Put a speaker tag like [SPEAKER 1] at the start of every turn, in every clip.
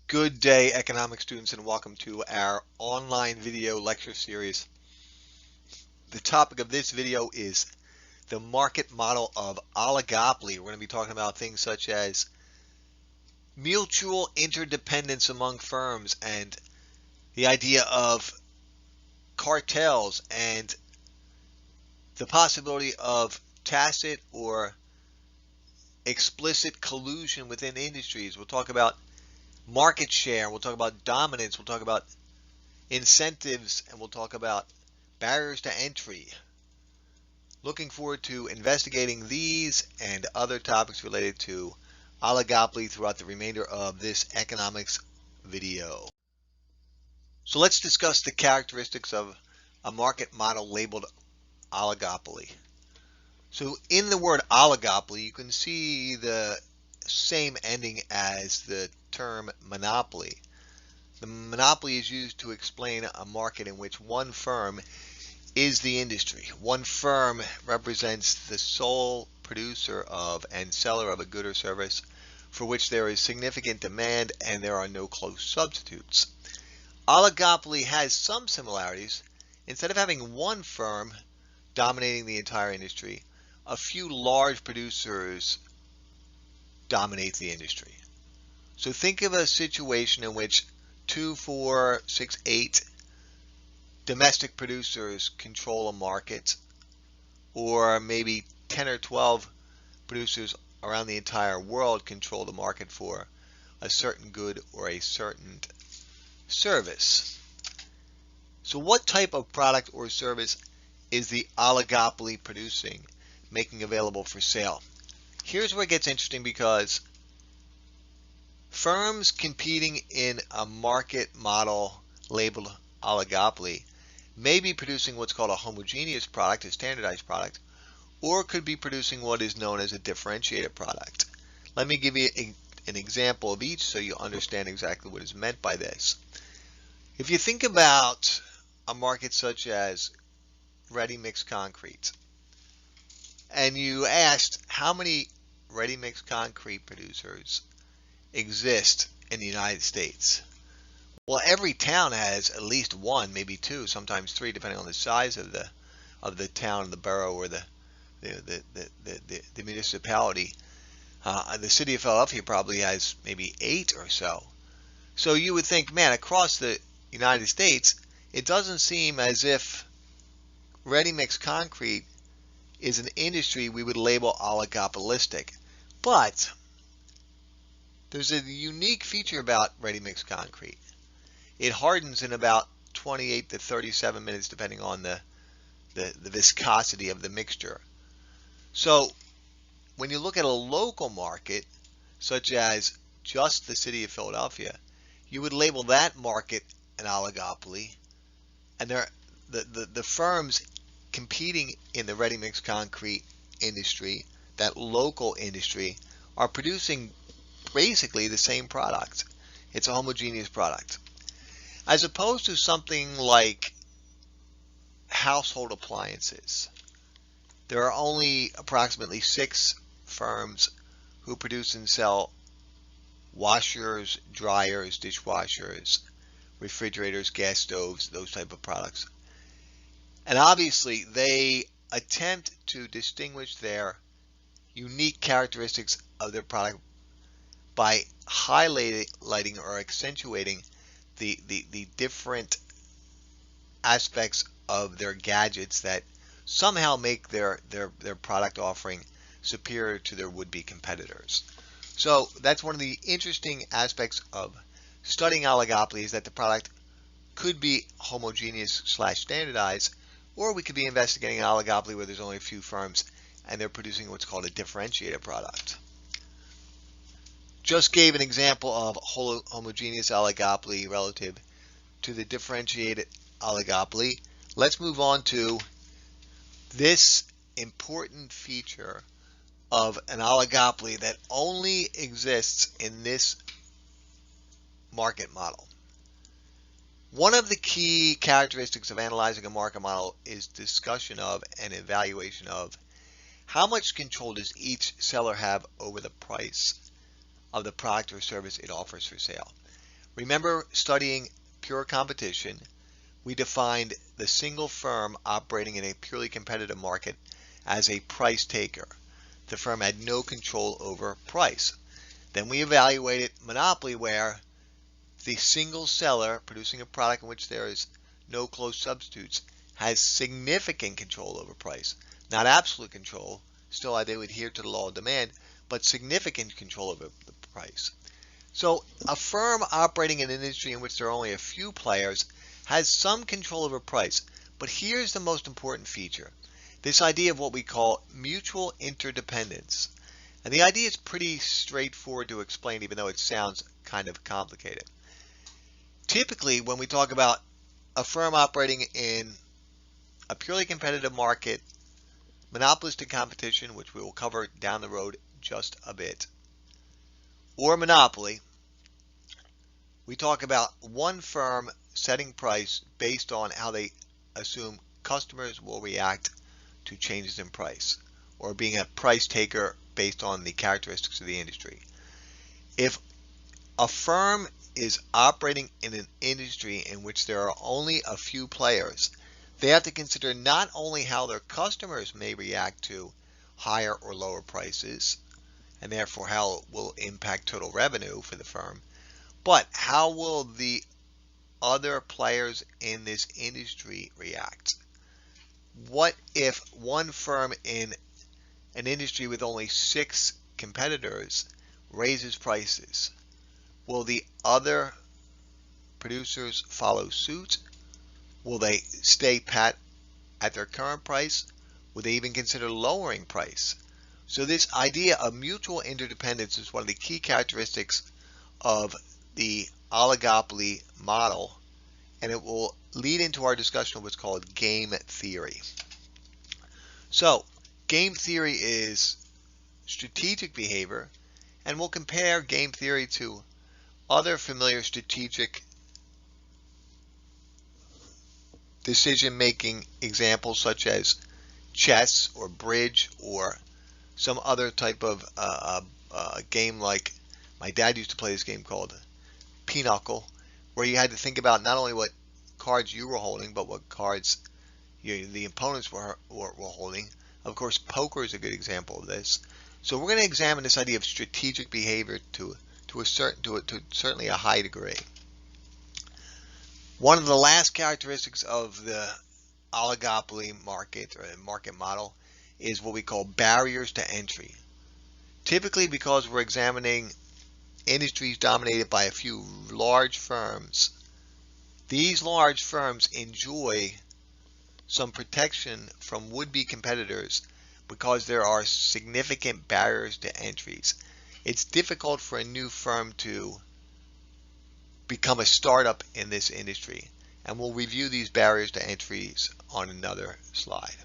[SPEAKER 1] Good day, economic students, and welcome to our online video lecture series. The topic of this video is the market model of oligopoly. We're going to be talking about things such as mutual interdependence among firms and the idea of cartels and the possibility of tacit or explicit collusion within industries. We'll talk about market share, we'll talk about dominance, we'll talk about incentives, and we'll talk about barriers to entry. Looking forward to investigating these and other topics related to oligopoly throughout the remainder of this economics video. So let's discuss the characteristics of a market model labeled oligopoly. So in the word oligopoly, you can see the same ending as the term monopoly. The monopoly is used to explain a market in which one firm is the industry. One firm represents the sole producer of and seller of a good or service for which there is significant demand and there are no close substitutes. Oligopoly has some similarities. Instead of having one firm dominating the entire industry, a few large producers dominate the industry. So think of a situation in which 2, 4, 6, 8 domestic producers control a market, or maybe 10 or 12 producers around the entire world control the market for a certain good or a certain service. So what type of product or service is the oligopoly producing, making available for sale? Here's where it gets interesting, because firms competing in a market model labeled oligopoly may be producing what's called a homogeneous product, a standardized product, or could be producing what is known as a differentiated product. Let me give you an example of each so you understand exactly what is meant by this. If you think about a market such as ready-mix concrete, and you asked how many ready-mix concrete producers exist in the United States, well, every town has at least one, maybe two, sometimes three, depending on the size of the town, the borough, or the municipality. The city of Philadelphia probably has maybe 8 or so. So you would think, man, across the United States, it doesn't seem as if ready-mix concrete is an industry we would label oligopolistic. But there's a unique feature about ready-mix concrete. It hardens in about 28 to 37 minutes, depending on the viscosity of the mixture. So when you look at a local market, such as just the city of Philadelphia, you would label that market an oligopoly, and the firms competing in the ready-mix concrete industry, that local industry, are producing basically the same product. It's a homogeneous product. As opposed to something like household appliances, there are only approximately 6 firms who produce and sell washers, dryers, dishwashers, refrigerators, gas stoves, those type of products. And obviously they attempt to distinguish their unique characteristics of their product by highlighting or accentuating the different aspects of their gadgets that somehow make their product offering superior to their would-be competitors. So that's one of the interesting aspects of studying oligopoly, is that the product could be homogeneous / standardized, or we could be investigating an oligopoly where there's only a few firms and they're producing what's called a differentiated product. Just gave an example of homogeneous oligopoly relative to the differentiated oligopoly. Let's move on to this important feature of an oligopoly that only exists in this market model. One of the key characteristics of analyzing a market model is discussion of and evaluation of how much control does each seller have over the price of the product or service it offers for sale. Remember studying pure competition, we defined the single firm operating in a purely competitive market as a price taker. The firm had no control over price. Then we evaluated monopoly, where the single seller producing a product in which there is no close substitutes has significant control over price. Not absolute control, still they would adhere to the law of demand, but significant control over the price. So a firm operating in an industry in which there are only a few players has some control over price. But here's the most important feature. This idea of what we call mutual interdependence. And the idea is pretty straightforward to explain, even though it sounds kind of complicated. Typically, when we talk about a firm operating in a purely competitive market, monopolistic competition, which we will cover down the road just a bit, or monopoly, we talk about one firm setting price based on how they assume customers will react to changes in price, or being a price taker based on the characteristics of the industry. If a firm is operating in an industry in which there are only a few players, they have to consider not only how their customers may react to higher or lower prices, and therefore how it will impact total revenue for the firm, but how will the other players in this industry react? What if one firm in an industry with only 6 competitors raises prices? Will the other producers follow suit? Will they stay pat at their current price? Would they even consider lowering price? So this idea of mutual interdependence is one of the key characteristics of the oligopoly model, and it will lead into our discussion of what's called game theory. So game theory is strategic behavior, and we'll compare game theory to other familiar strategic decision-making examples such as chess or bridge or some other type of game, like my dad used to play this game called Pinochle, where you had to think about not only what cards you were holding, but what cards the opponents were holding. Of course, poker is a good example of this. So we're going to examine this idea of strategic behavior to certainly a high degree. One of the last characteristics of the oligopoly market or market model is what we call barriers to entry. Typically, because we're examining industries dominated by a few large firms, these large firms enjoy some protection from would-be competitors because there are significant barriers to entries. It's difficult for a new firm to become a startup in this industry, and we'll review these barriers to entries on another slide.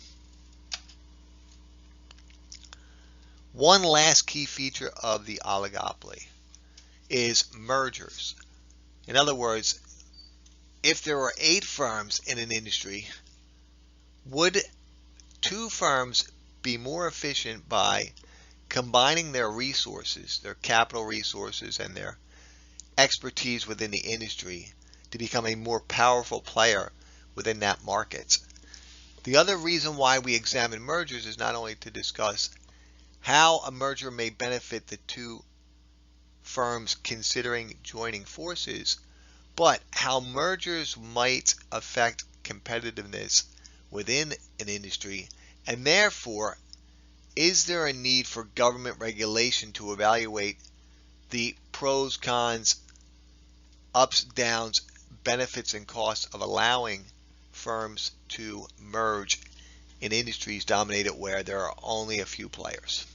[SPEAKER 1] One last key feature of the oligopoly is mergers. In other words, if there were 8 firms in an industry, would 2 firms be more efficient by combining their resources, their capital resources and their expertise within the industry to become a more powerful player within that market? The other reason why we examine mergers is not only to discuss how a merger may benefit the 2 firms considering joining forces, but how mergers might affect competitiveness within an industry, and therefore, is there a need for government regulation to evaluate the pros, cons, ups, downs, benefits, and costs of allowing firms to merge in industries dominated where there are only a few players?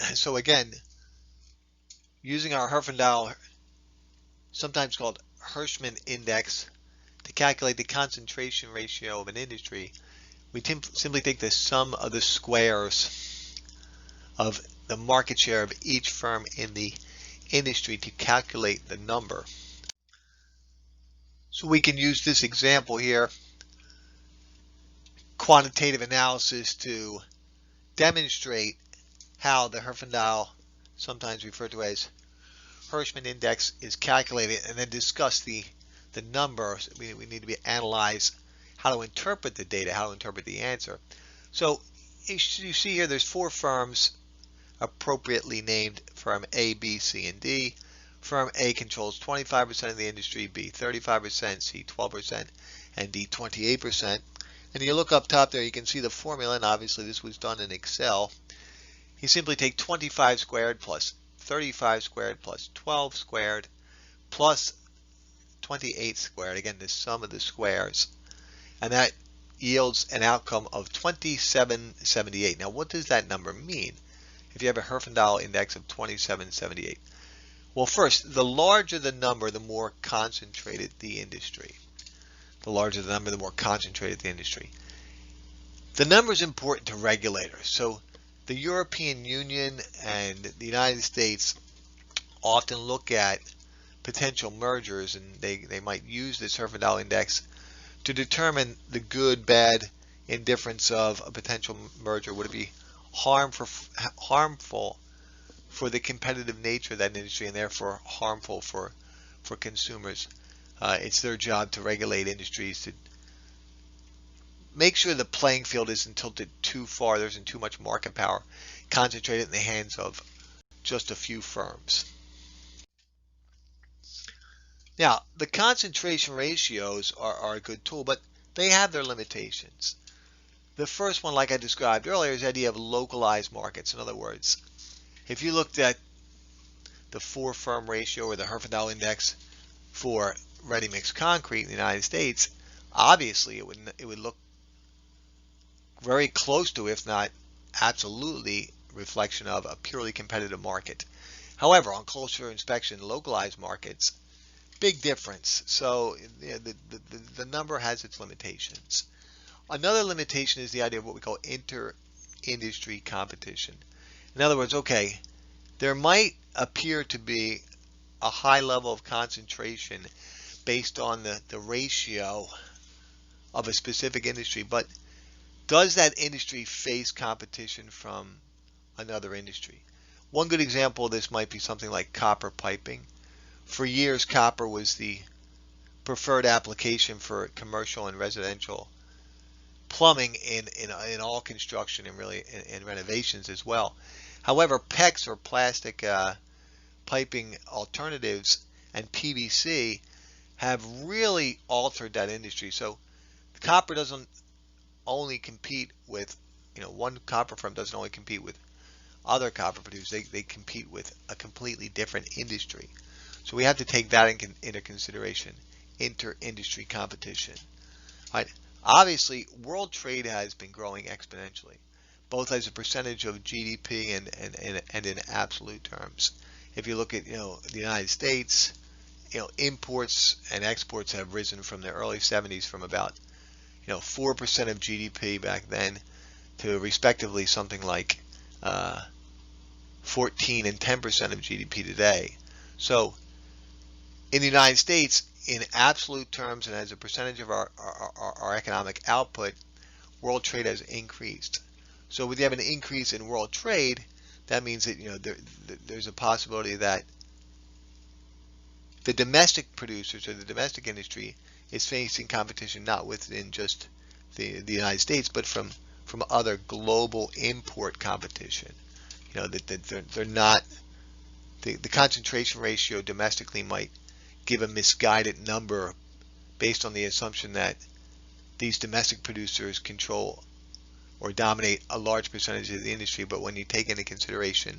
[SPEAKER 1] So again, using our Herfindahl, sometimes called Hirschman index, to calculate the concentration ratio of an industry, we simply take the sum of the squares of the market share of each firm in the industry to calculate the number. So we can use this example here, quantitative analysis, to demonstrate how the Herfindahl, sometimes referred to as Hirschman index, is calculated, and then discuss the numbers. We need to analyze how to interpret the data, how to interpret the answer. So you see here there's 4 firms appropriately named: firm A, B, C, and D. Firm A controls 25% of the industry, B 35%, C 12%, and D 28%. And you look up top there, you can see the formula, and obviously this was done in Excel. You simply take 25 squared plus 35 squared plus 12 squared plus 28 squared, again the sum of the squares, and that yields an outcome of 2778. Now what does that number mean if you have a Herfindahl index of 2778? Well, first, the larger the number, the more concentrated the industry. The larger the number, the more concentrated the industry. The number is important to regulators. So the European Union and the United States often look at potential mergers, and they might use this Herfindahl index to determine the good, bad, indifference of a potential merger. Would it be harmful for the competitive nature of that industry, and therefore harmful for consumers? It's their job to regulate industries, to make sure the playing field isn't tilted too far, there isn't too much market power concentrated in the hands of just a few firms. Now, the concentration ratios are a good tool, but they have their limitations. The first one, like I described earlier, is the idea of localized markets. In other words, if you looked at the 4-firm ratio or the Herfindahl index for ready-mix concrete in the United States, obviously it would look very close to, if not absolutely, reflection of a purely competitive market. However, on closer inspection, localized markets, big difference. So the number has its limitations. Another limitation is the idea of what we call inter-industry competition. In other words, okay, there might appear to be a high level of concentration based on the ratio of a specific industry, but does that industry face competition from another industry? One good example of this might be something like copper piping. For years, copper was the preferred application for commercial and residential plumbing in all construction, and really in renovations as well. However, PEX, or plastic piping alternatives, and PVC have really altered that industry. So copper doesn't only compete with, one copper firm doesn't only compete with other copper producers, they compete with a completely different industry. So we have to take that into consideration, inter-industry competition. Right? Obviously, world trade has been growing exponentially, both as a percentage of GDP and in absolute terms. If you look at the United States, imports and exports have risen from the early 70s from about 4% of GDP back then to respectively something like 14 and 10% of GDP today. So in the United States, in absolute terms and as a percentage of our economic output, world trade has increased. So when you have an increase in world trade, that means that there's a possibility that the domestic producers or the domestic industry is facing competition not within just the United States, but from other global import competition. That they're not, the concentration ratio domestically might give a misguided number based on the assumption that these domestic producers control or dominate a large percentage of the industry, but when you take into consideration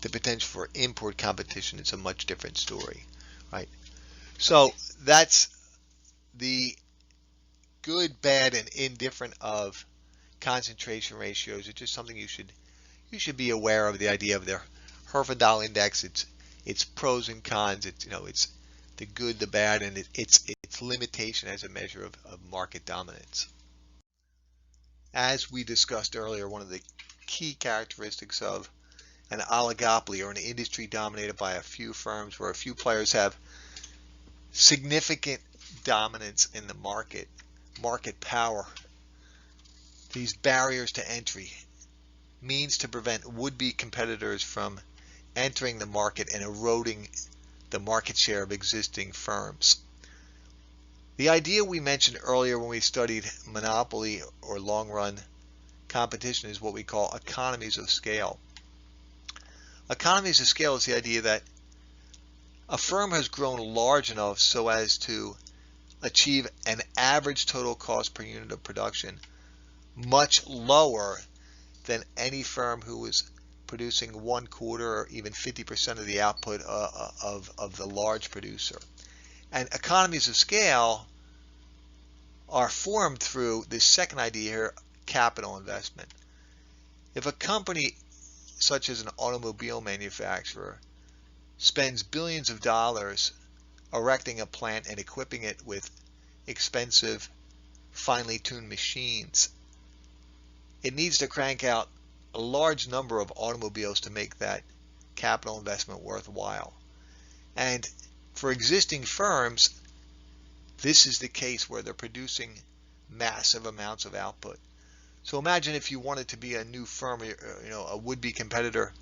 [SPEAKER 1] the potential for import competition, it's a much different story, right? So that's the good, bad, and indifferent of concentration ratios. It's just something you should you should be aware of the idea of their Herfindahl index, its pros and cons, it's the good, the bad, and its limitation as a measure of market dominance. As we discussed earlier, one of the key characteristics of an oligopoly, or an industry dominated by a few firms where a few players have significant dominance in the market power, these barriers to entry, means to prevent would-be competitors from entering the market and eroding the market share of existing firms. The idea we mentioned earlier when we studied monopoly or long-run competition is what we call economies of scale. Economies of scale is the idea that a firm has grown large enough so as to achieve an average total cost per unit of production much lower than any firm who is producing 1/4 or even 50% of the output of the large producer. And economies of scale are formed through this second idea here, capital investment. If a company such as an automobile manufacturer spends billions of dollars erecting a plant and equipping it with expensive, finely tuned machines, it needs to crank out a large number of automobiles to make that capital investment worthwhile. And for existing firms, this is the case where they're producing massive amounts of output. So imagine if you wanted to be a new firm, a would-be competitor,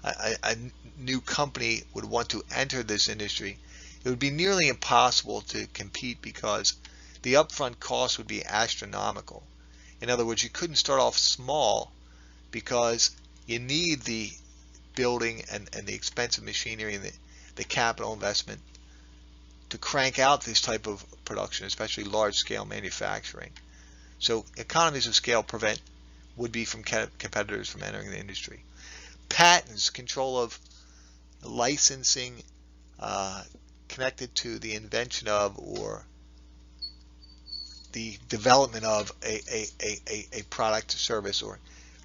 [SPEAKER 1] a new company would want to enter this industry. It would be nearly impossible to compete because the upfront cost would be astronomical. In other words, you couldn't start off small because you need the building and the expensive machinery and the capital investment to crank out this type of production, especially large-scale manufacturing. So economies of scale prevent would-be competitors from entering the industry. Patents, control of licensing connected to the invention of or the development of a product or service. Or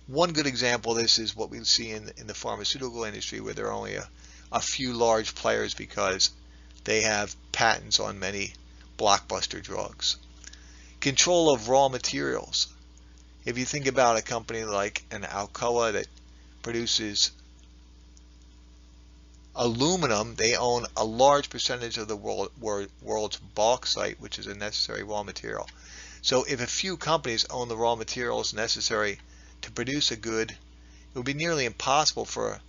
[SPEAKER 1] one good example of this is what we see in the pharmaceutical industry, where there are only a few large players because they have patents on many blockbuster drugs. Control of raw materials. If you think about a company like an Alcoa that produces aluminum, they own a large percentage of the world's bauxite, which is a necessary raw material. So if a few companies own the raw materials necessary to produce a good, it would be nearly impossible for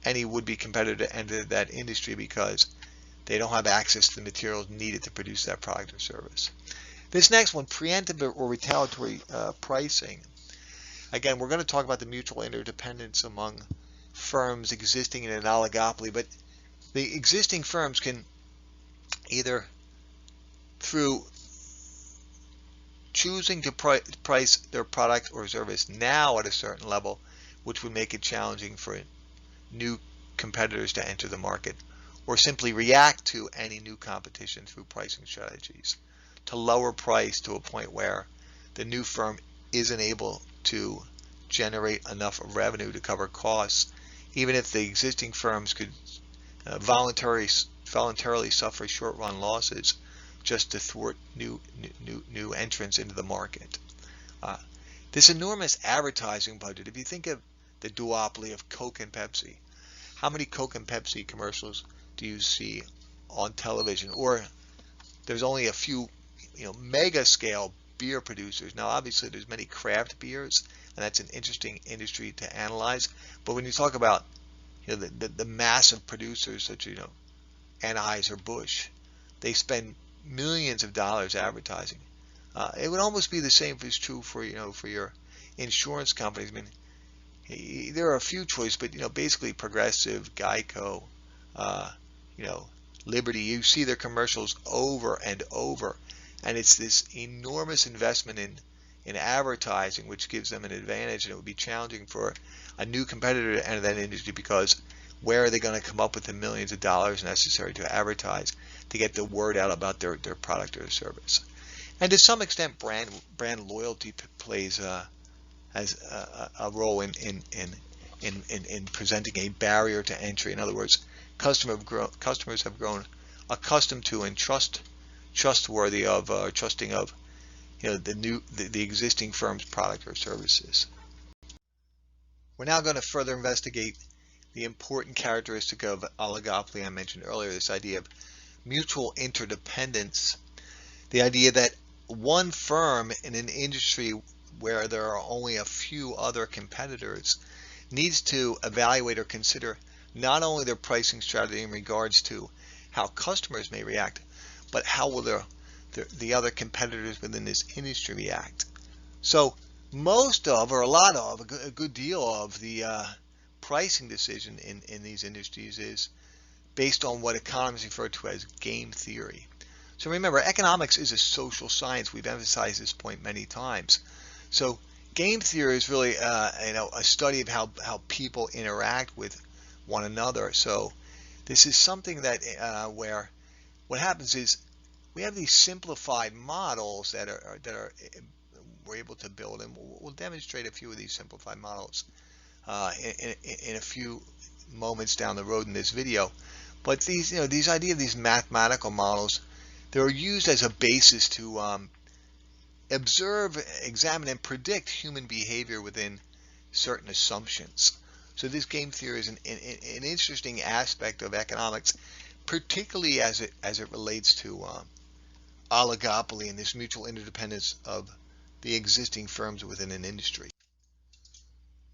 [SPEAKER 1] any would-be competitor to enter that industry because they don't have access to the materials needed to produce that product or service. This next one, preemptive or retaliatory pricing. Again, we're going to talk about the mutual interdependence among firms existing in an oligopoly, but the existing firms can either, through choosing to price their product or service now at a certain level, which would make it challenging for new competitors to enter the market, or simply react to any new competition through pricing strategies to lower price to a point where the new firm isn't able to generate enough revenue to cover costs, even if the existing firms could voluntarily suffer short-run losses just to thwart new entrants into the market. This enormous advertising budget, if you think of the duopoly of Coke and Pepsi, how many Coke and Pepsi commercials do you see on television? Or there's only a few, mega scale beer producers. Now obviously there's many craft beers, and that's an interesting industry to analyze. But when you talk about the massive producers such as Anheuser-Busch, they spend millions of dollars advertising. It would almost be the same if it's true for for your insurance companies. I mean, there are a few choices, but basically Progressive, Geico, Liberty. You see their commercials over and over, and it's this enormous investment in advertising which gives them an advantage, and it would be challenging for a new competitor to enter that industry because where are they going to come up with the millions of dollars necessary to advertise to get the word out about their product or service? And to some extent, brand loyalty plays as a role in in presenting a barrier to entry. In other words, customers have grown accustomed to and trustworthy of trusting of the existing firm's product or services. We're now going to further investigate the important characteristic of oligopoly I mentioned earlier, this idea of mutual interdependence, the idea that one firm in an industry where there are only a few other competitors needs to evaluate or consider not only their pricing strategy in regards to how customers may react, but how will the other competitors within this industry react. So most of, or a lot of, a good deal of the pricing decision in these industries is based on what economists refer to as game theory. So remember, economics is a social science. We've emphasized this point many times. So game theory is really a study of how people interact with one another. So this is something that where what happens is we have these simplified models that we're able to build, and we'll demonstrate a few of these simplified models in a few moments down the road in this video. But these ideas, these mathematical models, they're used as a basis to observe, examine, and predict human behavior within certain assumptions. So this game theory is an interesting aspect of economics, particularly as it relates to oligopoly and this mutual interdependence of the existing firms within an industry.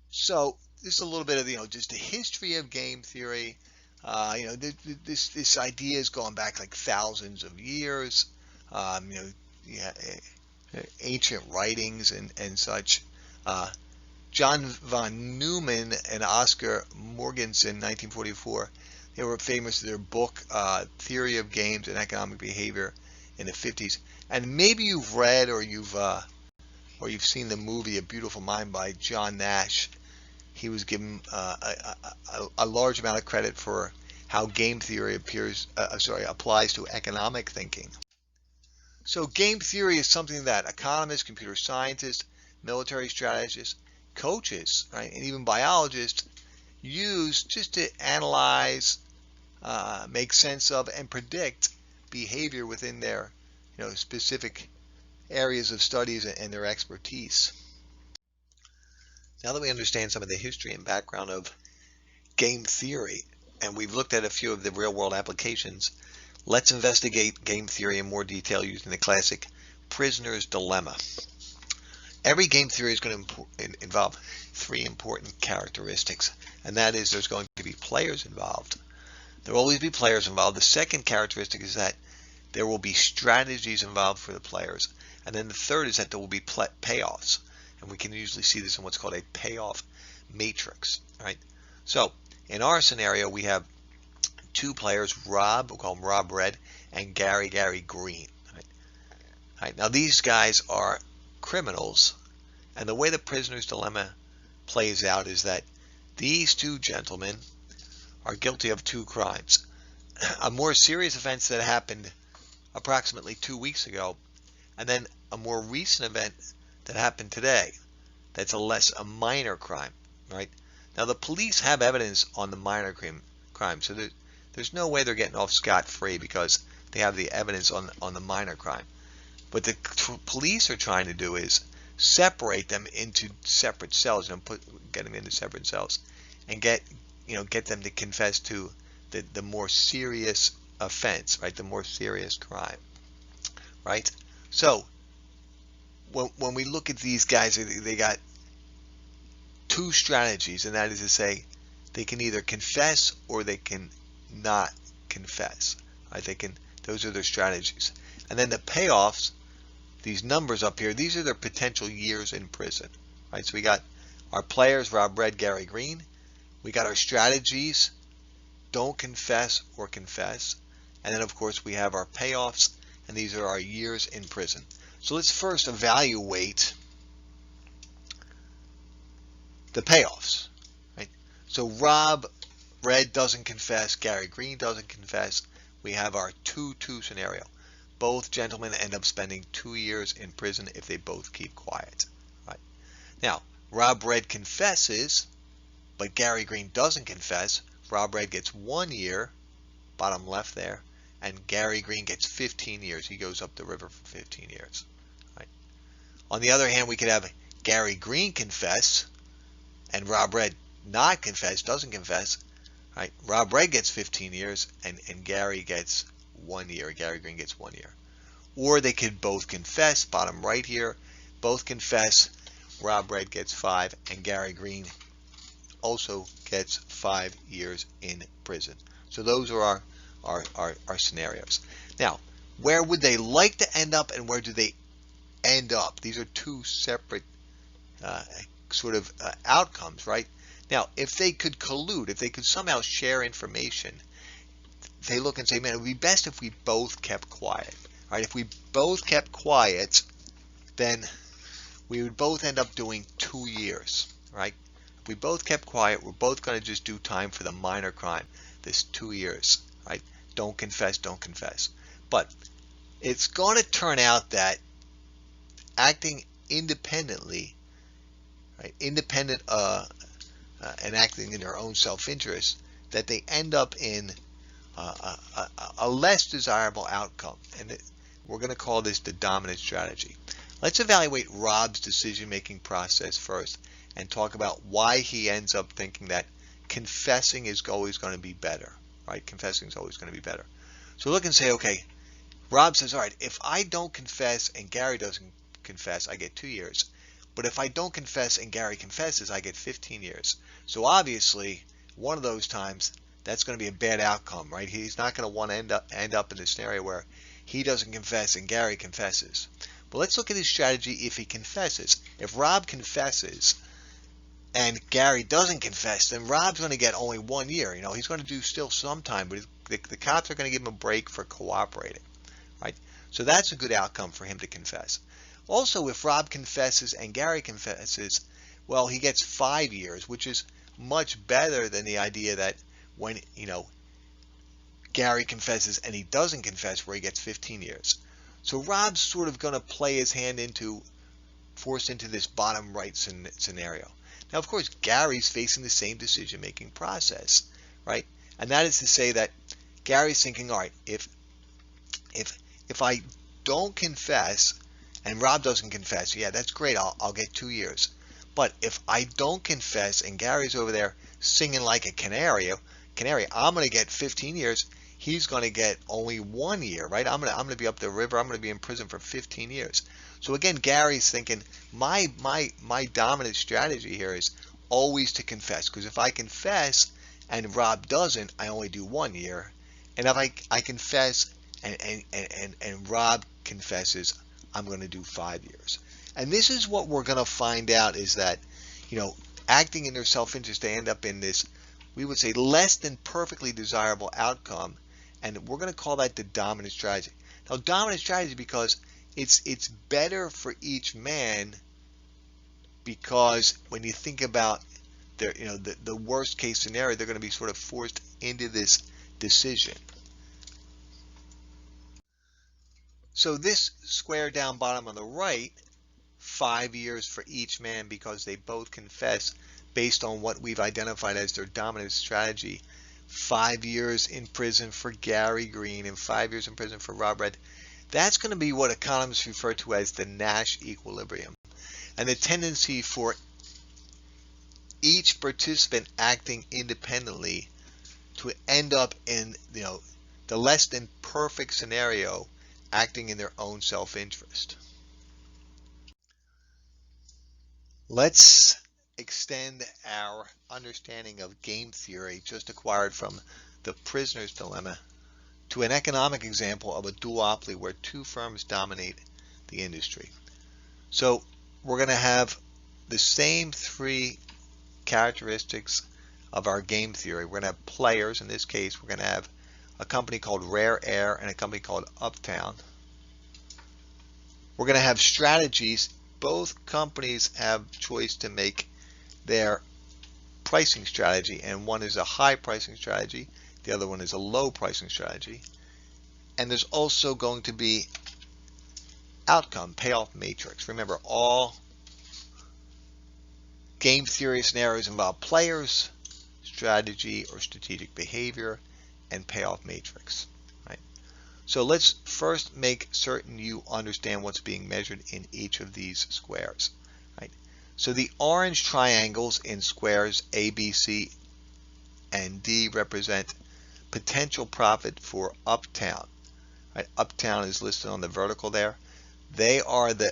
[SPEAKER 1] So this is a little bit of just the history of game theory. This idea is going back like thousands of years. Ancient writings and such. John von Neumann and Oscar Morgenson, 1944, they were famous for their book Theory of Games and Economic Behavior in the 50s. And maybe you've read or you've seen the movie A Beautiful Mind by John Nash. He was given a large amount of credit for how game theory applies to economic thinking. So game theory is something that economists, computer scientists, military strategists, coaches, right, and even biologists use just to analyze, make sense of, and predict behavior within their specific areas of studies and their expertise. Now that we understand some of the history and background of game theory, and we've looked at a few of the real-world applications, let's investigate game theory in more detail using the classic prisoner's dilemma. Every game theory is going to involve three important characteristics, and that is there's going to be players involved. There will always be players involved. The second characteristic is that there will be strategies involved for the players, and then the third is that there will be payoffs, and we can usually see this in what's called a payoff matrix. Right? So in our scenario, we have two players, Rob, we'll call him Rob Red, and Gary Green. Right? Now these guys are criminals, and the way the prisoner's dilemma plays out is that these two gentlemen are guilty of two crimes. A more serious offense that happened approximately 2 weeks ago, and then a more recent event that happened today that's a minor crime. Right? Now the police have evidence on the minor crime, so there's no way they're getting off scot-free because they have the evidence on the minor crime. What the police are trying to do is separate them into separate cells, get them into separate cells, and get them to confess to the more serious offense, right? The more serious crime, right? So when we look at these guys, they got two strategies, and that is to say, they can either confess or they can not confess. Right? Those are their strategies. And then the payoffs, these numbers up here, these are their potential years in prison. Right? So we got our players, Rob Red, Gary Green. We got our strategies, don't confess or confess. And then of course we have our payoffs, and these are our years in prison. So let's first evaluate the payoffs. Right? So Rob Red doesn't confess, Gary Green doesn't confess. We have our 2-2 scenario. Both gentlemen end up spending 2 years in prison if they both keep quiet. Right? Now, Rob Red confesses, but Gary Green doesn't confess, Rob Red gets 1 year, bottom left there, and Gary Green gets 15 years. He goes up the river for 15 years. Right. On the other hand, we could have Gary Green confess and Rob Red not confess, doesn't confess. Right. Rob Red gets 15 years and Gary gets 1 year. Gary Green gets 1 year. Or they could both confess, bottom right here, both confess. Rob Red gets 5 and Gary Green also gets 5 years in prison. So those are our scenarios. Now, where would they like to end up and where do they end up? These are two separate outcomes, right? Now, if they could collude, if they could somehow share information, they look and say, man, it would be best if we both kept quiet. Right? If we both kept quiet, then we would both end up doing 2 years, right? If we both kept quiet, we're both going to just do time for the minor crime, this 2 years, right? Don't confess, don't confess. But it's going to turn out that acting independently, right, independent and acting in their own self-interest, that they end up in a less desirable outcome. And we're going to call this the dominant strategy. Let's evaluate Rob's decision-making process first and talk about why he ends up thinking that confessing is always going to be better, right? Confessing is always going to be better. So look and say, okay, Rob says, all right, if I don't confess and Gary doesn't confess, I get 2 years. But if I don't confess and Gary confesses, I get 15 years. So obviously, one of those times, that's going to be a bad outcome, right? He's not going to want to end up in a scenario where he doesn't confess and Gary confesses. But let's look at his strategy if he confesses. If Rob confesses and Gary doesn't confess, then Rob's going to get only 1 year. You know, he's going to do still some time, but the cops are going to give him a break for cooperating, right? So that's a good outcome for him to confess. Also, if Rob confesses and Gary confesses, well, he gets 5 years, which is much better than the idea that when, you know, Gary confesses and he doesn't confess, where he gets 15 years. So Rob's sort of going to play his hand forced into this bottom right scenario. Now, of course, Gary's facing the same decision-making process, right? And that is to say that Gary's thinking, all right, if I don't confess and Rob doesn't confess, yeah, that's great, I'll get 2 years. But if I don't confess and Gary's over there singing like a canary, I'm going to get 15 years. He's going to get only 1 year, right? I'm going to be up the river. I'm going to be in prison for 15 years. So again, Gary's thinking my dominant strategy here is always to confess, because if I confess and Rob doesn't, I only do 1 year. And if I confess and Rob confesses, I'm going to do 5 years. And this is what we're going to find out, is that, you know, acting in their self-interest, they end up in this, we would say, less than perfectly desirable outcome, and we're going to call that the dominant strategy. Now, dominant strategy because it's better for each man, because when you think about their, you know, the worst case scenario, they're going to be sort of forced into this decision. So this square down bottom on the right, 5 years for each man because they both confess based on what we've identified as their dominant strategy. 5 years in prison for Gary Green and 5 years in prison for Rob Red. That's going to be what economists refer to as the Nash equilibrium. And the tendency for each participant acting independently to end up in, you know, the less than perfect scenario, acting in their own self-interest. Let's extend our understanding of game theory just acquired from the prisoner's dilemma to an economic example of a duopoly where two firms dominate the industry. So we're going to have the same three characteristics of our game theory. We're going to have players. In this case, we're going to have a company called Rare Air and a company called Uptown. We're going to have strategies. Both companies have choice to make their pricing strategy, and one is a high pricing strategy, the other one is a low pricing strategy. And there's also going to be outcome, payoff matrix. Remember, all Game theory scenarios involve players, strategy or strategic behavior, and payoff matrix. Right? So let's first make certain you understand what's being measured in each of these squares. Right? So the orange triangles in squares A, B, C, and D represent potential profit for Uptown. Right? Uptown is listed on the vertical there. They are the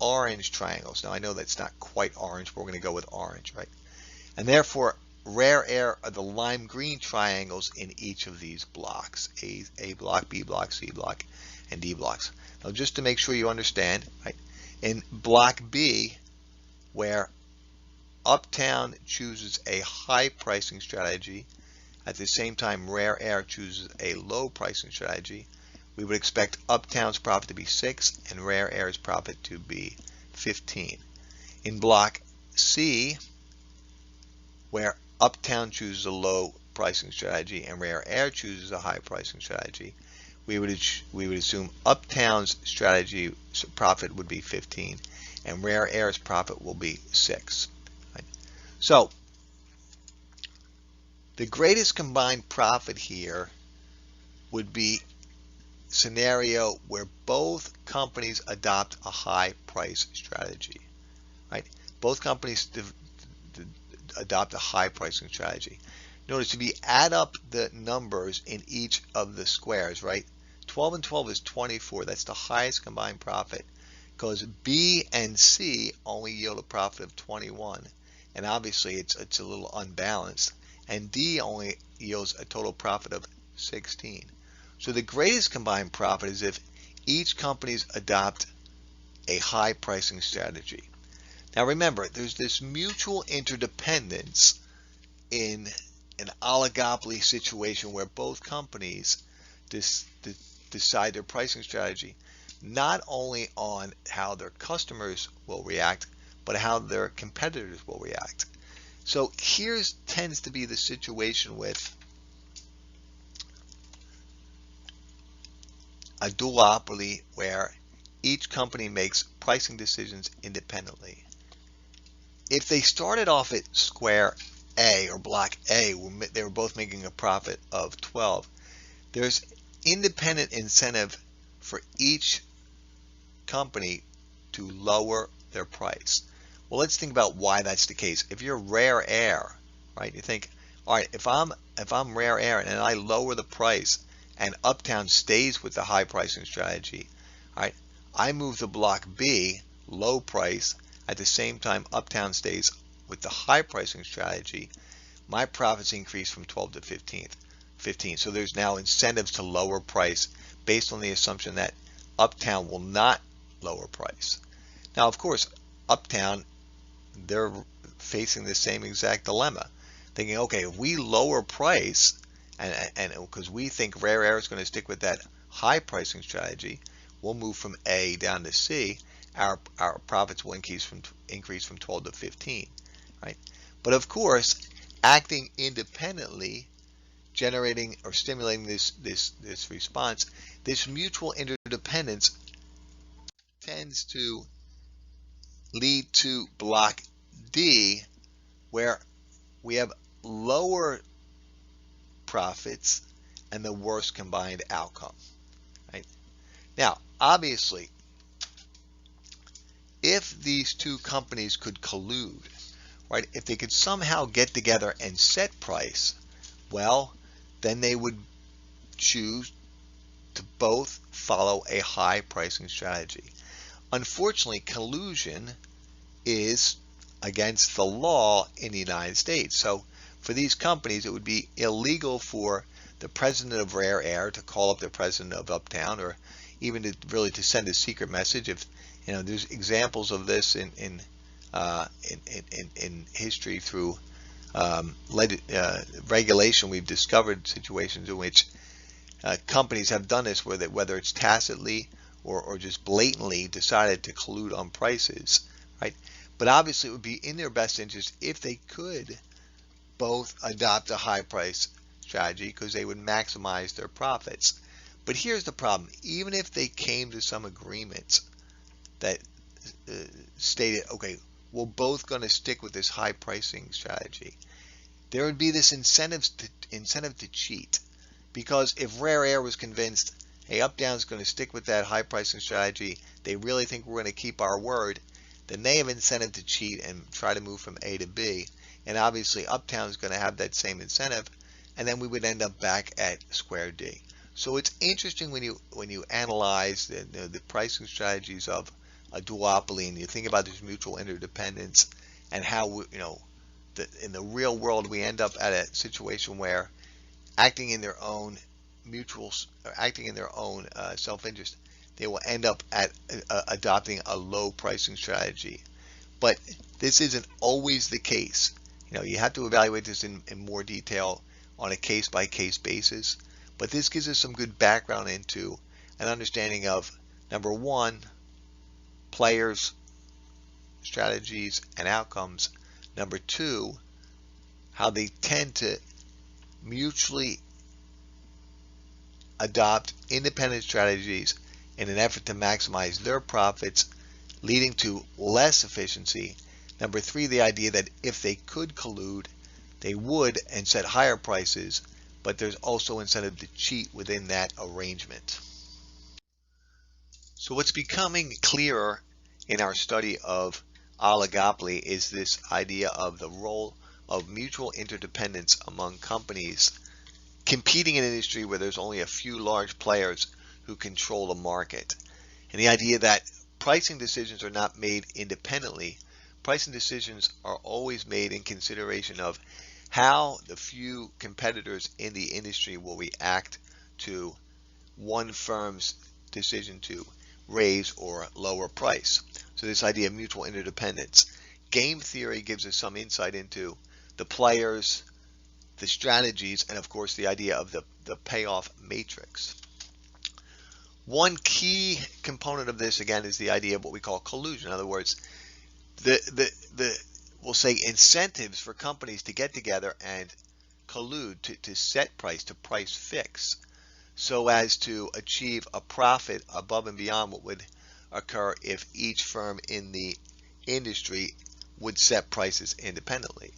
[SPEAKER 1] orange triangles. Now I know that's not quite orange, but we're going to go with orange, right? And therefore, rare air are the lime green triangles in each of these blocks. A block, B block, C block, and D blocks. Now just to make sure you understand, right? In block B, where Uptown chooses a high pricing strategy, at the same time rare air chooses a low pricing strategy, we would expect Uptown's profit to be 6 and rare air's profit to be 15. In block C, where Uptown chooses a low pricing strategy and rare air chooses a high pricing strategy, we would assume Uptown's strategy profit would be 15 and rare air's profit will be 6. Right? So the greatest combined profit here would be scenario where both companies adopt a high price strategy. Right? Both companies adopt a high pricing strategy. Notice if you add up the numbers in each of the squares, right? 12 and 12 is 24. That's the highest combined profit because B and C only yield a profit of 21. And obviously it's a little unbalanced. And D only yields a total profit of 16. So the greatest combined profit is if each companies adopt a high pricing strategy. Now remember, there's this mutual interdependence in an oligopoly situation where both companies decide their pricing strategy not only on how their customers will react, but how their competitors will react. So here's tends to be the situation with a duopoly where each company makes pricing decisions independently. If they started off at square A or block A, they were both making a profit of 12, there's independent incentive for each company to lower their price. Well, let's think about why that's the case. If you're rare air, right, you think, all right, if I'm rare air and I lower the price and Uptown stays with the high pricing strategy, all right, I move to block B, low price, at the same time Uptown stays with the high pricing strategy, my profits increase from 12 to 15. So there's now incentives to lower price based on the assumption that Uptown will not lower price. Now, of course, Uptown, they're facing the same exact dilemma, thinking, okay, if we lower price, and because we think rare air is going to stick with that high pricing strategy, we'll move from A down to C. Our profits will increase from 12 to 15, right? But of course, acting independently, generating or stimulating this response, this mutual interdependence tends to lead to block D, where we have lower profits and the worst combined outcome. Right? Now, obviously, if these two companies could collude, right, if they could somehow get together and set price, well, then they would choose to both follow a high pricing strategy. Unfortunately, collusion is against the law in the United States. So for these companies, it would be illegal for the president of Rare Air to call up the president of Uptown, or even to send a secret message. If there's examples of this in history through regulation. We've discovered situations in which companies have done this, whether it's tacitly or just blatantly decided to collude on prices, right? But obviously, it would be in their best interest if they could both adopt a high price strategy, because they would maximize their profits. But here's the problem: even if they came to some agreements that stated, okay, were both going to stick with this high pricing strategy, there would be this incentive to cheat. Because if Rare Air was convinced, hey, Uptown is going to stick with that high pricing strategy, they really think we're going to keep our word, then they have incentive to cheat and try to move from A to B. And obviously Uptown is going to have that same incentive, and then we would end up back at square D. So it's interesting when you analyze the pricing strategies of a duopoly, and you think about this mutual interdependence and how in the real world we end up at a situation where acting in their own self-interest, they will end up at adopting a low pricing strategy. But this isn't always the case. You have to evaluate this in more detail on a case-by-case basis. But this gives us some good background into an understanding of, number one, players, strategies, and outcomes. Number two, how they tend to mutually adopt independent strategies in an effort to maximize their profits, leading to less efficiency. Number three, the idea that if they could collude, they would and set higher prices, but there's also incentive to cheat within that arrangement. So what's becoming clearer in our study of oligopoly is this idea of the role of mutual interdependence among companies competing in an industry where there's only a few large players who control the market. And the idea that pricing decisions are not made independently. Pricing decisions are always made in consideration of how the few competitors in the industry will react to one firm's decision to raise or lower price. So this idea of mutual interdependence. Game theory gives us some insight into the players, the strategies, and of course the idea of the payoff matrix. One key component of this, again, is the idea of what we call collusion. In other words, we'll say incentives for companies to get together and collude to set price, to price fix, so as to achieve a profit above and beyond what would occur if each firm in the industry would set prices independently.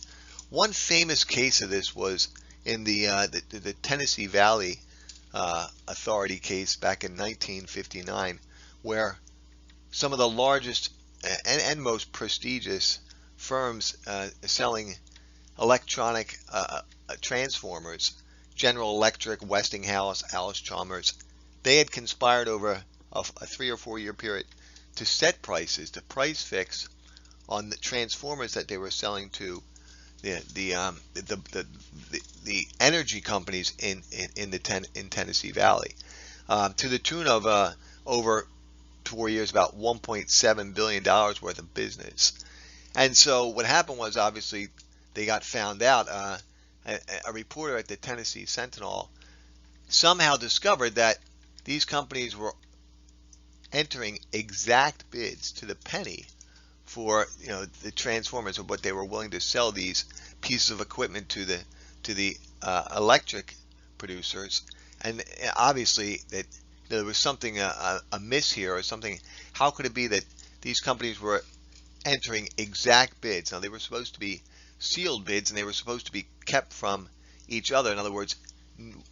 [SPEAKER 1] One famous case of this was in the Tennessee Valley Authority case back in 1959, where some of the largest and most prestigious firms selling electronic transformers, General Electric, Westinghouse, Allis-Chalmers, they had conspired over a 3 or 4 year period to set prices, to price fix on the transformers that they were selling to the energy companies in Tennessee Valley, to the tune of over 4 years about $1.7 billion worth of business. And so what happened was, obviously, they got found out. A reporter at the Tennessee Sentinel somehow discovered that these companies were entering exact bids to the penny for the transformers, of what they were willing to sell these pieces of equipment to the electric producers. And obviously that there was something amiss here, or something. How could it be that these companies were entering exact bids? Now, they were supposed to be sealed bids, and they were supposed to be kept from each other. In other words,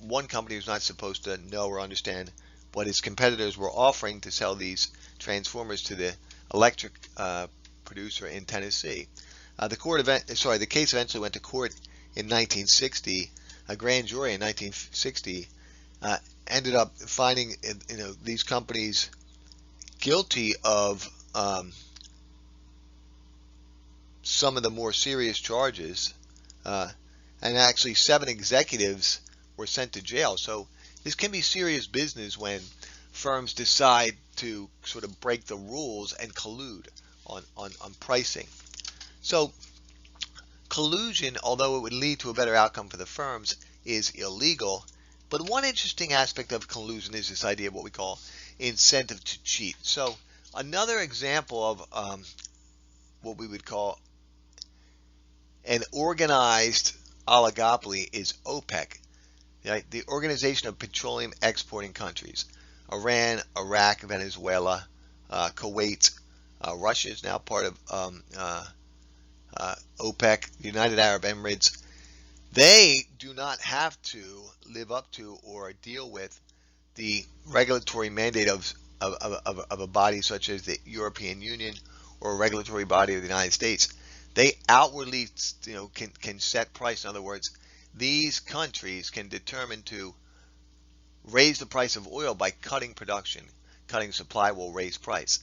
[SPEAKER 1] one company was not supposed to know or understand what its competitors were offering to sell these transformers to the electric producer in Tennessee. The case eventually went to court in 1960. A grand jury in 1960 ended up finding these companies guilty of some of the more serious charges, and actually 7 executives were sent to jail. So this can be serious business when firms decide to sort of break the rules and collude on pricing. So collusion, although it would lead to a better outcome for the firms, is illegal. But one interesting aspect of collusion is this idea of what we call incentive to cheat. So another example of what we would call an organized oligopoly is OPEC, right? The Organization of Petroleum Exporting Countries. Iran, Iraq, Venezuela, Kuwait, Russia is now part of OPEC, the United Arab Emirates. They do not have to live up to or deal with the regulatory mandate of a body such as the European Union or a regulatory body of the United States. They outwardly, can set price. In other words, these countries can determine to raise the price of oil by cutting production. Cutting supply will raise price.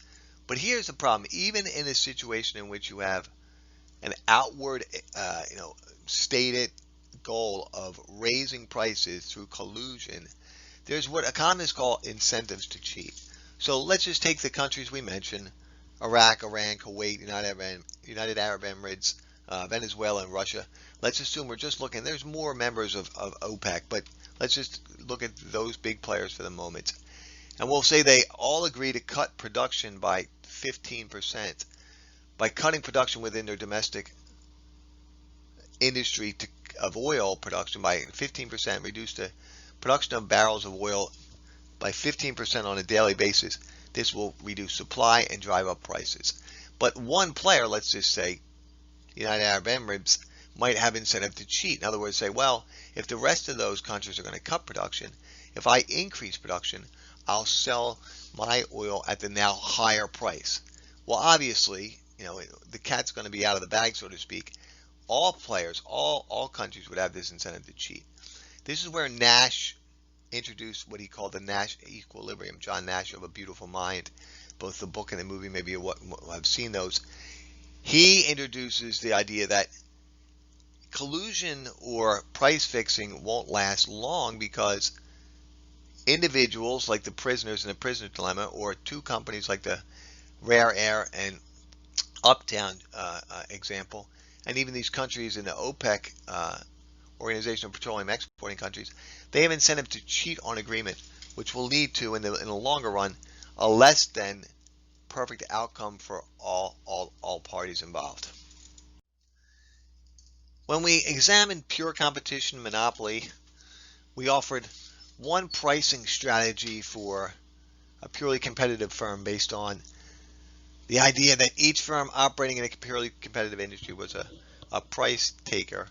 [SPEAKER 1] But here's the problem: even in a situation in which you have an outward, stated goal of raising prices through collusion, there's what economists call incentives to cheat. So let's just take the countries we mentioned: Iraq, Iran, Kuwait, United Arab Emirates, Venezuela, and Russia. Let's assume we're just looking, there's more members of OPEC, but let's just look at those big players for the moment. And we'll say they all agree to cut production by 15%. By cutting production within their domestic industry of oil production by 15%, reduce the production of barrels of oil by 15% on a daily basis. This will reduce supply and drive up prices. But one player, let's just say the United Arab Emirates, might have incentive to cheat. In other words, say, well, if the rest of those countries are going to cut production, if I increase production, I'll sell my oil at the now higher price. Well, obviously, the cat's going to be out of the bag, so to speak. All players, all countries would have this incentive to cheat. This is where Nash introduced what he called the Nash equilibrium. John Nash, of A Beautiful Mind, both the book and the movie, maybe you have seen those. He introduces the idea that collusion or price fixing won't last long because individuals like the prisoners in the prisoner dilemma, or two companies like the Rare Air and Uptown example, and even these countries in the OPEC Organization of Petroleum Exporting Countries, they have incentive to cheat on agreement, which will lead to, in the longer run, a less than perfect outcome for all parties involved. When we examined pure competition monopoly, we offered one pricing strategy for a purely competitive firm based on the idea that each firm operating in a purely competitive industry was a price taker.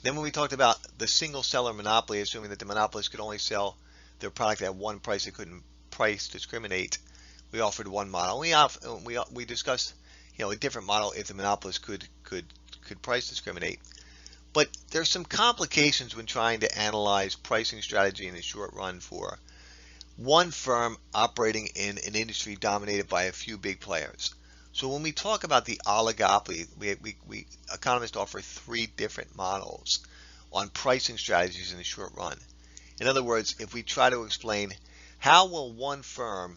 [SPEAKER 1] Then when we talked about the single seller monopoly, assuming that the monopolist could only sell their product at one price, they couldn't price discriminate, we offered one model. We discussed a different model if the monopolist could price discriminate. But there's some complications when trying to analyze pricing strategy in the short run for one firm operating in an industry dominated by a few big players. So when we talk about the oligopoly, we economists offer three different models on pricing strategies in the short run. In other words, if we try to explain how will one firm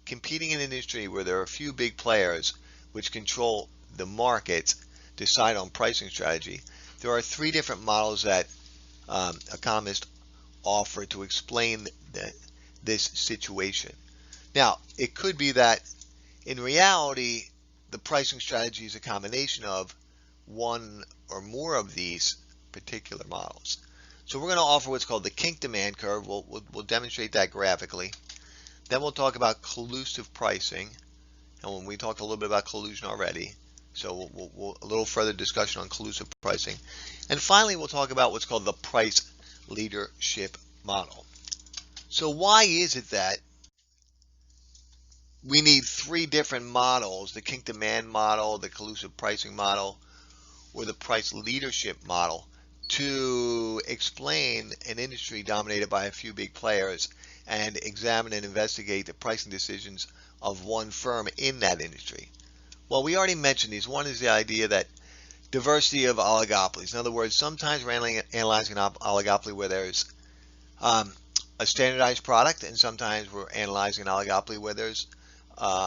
[SPEAKER 1] competing in an industry where there are a few big players which control the market decide on pricing strategy, there are three different models that economists offer to explain this situation. Now, it could be that in reality, the pricing strategy is a combination of one or more of these particular models. So we're going to offer what's called the kink demand curve. We'll demonstrate that graphically. Then we'll talk about collusive pricing. And when we talked a little bit about collusion already, so we'll a little further discussion on collusive pricing. And finally, we'll talk about what's called the price leadership model. So why is it that we need three different models: the kink demand model, the collusive pricing model, or the price leadership model, to explain an industry dominated by a few big players and examine and investigate the pricing decisions of one firm in that industry? Well, we already mentioned these. One is the idea that diversity of oligopolies. In other words, sometimes we're analyzing an oligopoly where there's a standardized product, and sometimes we're analyzing an oligopoly where there's a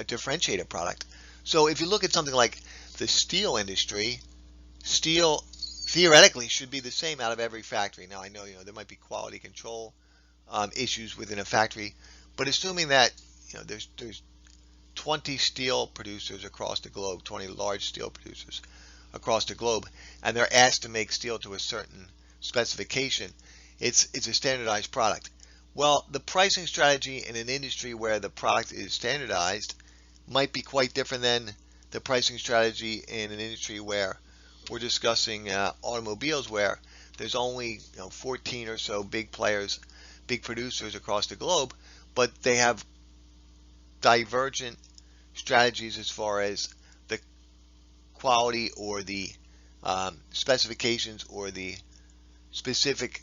[SPEAKER 1] differentiated product. So if you look at something like the steel industry, steel theoretically should be the same out of every factory. Now I know there might be quality control issues within a factory, but assuming that there's 20 steel producers across the globe, 20 large steel producers across the globe, and they're asked to make steel to a certain specification, it's a standardized product. Well, the pricing strategy in an industry where the product is standardized might be quite different than the pricing strategy in an industry where we're discussing automobiles, where there's only 14 or so big players, big producers across the globe, but they have divergent strategies as far as the quality or the specifications or the specific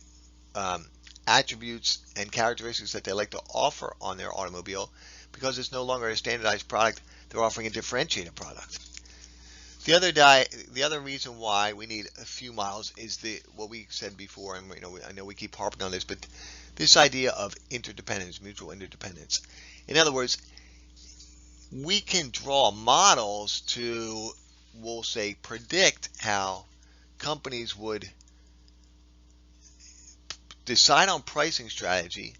[SPEAKER 1] um, attributes and characteristics that they like to offer on their automobile. Because it's no longer a standardized product, they're offering a differentiated product. The other reason why we need a few miles is what we said before, and I know we keep harping on this, but this idea of interdependence, mutual interdependence. In other words, we can draw models to, we'll say, predict how companies would decide on pricing strategy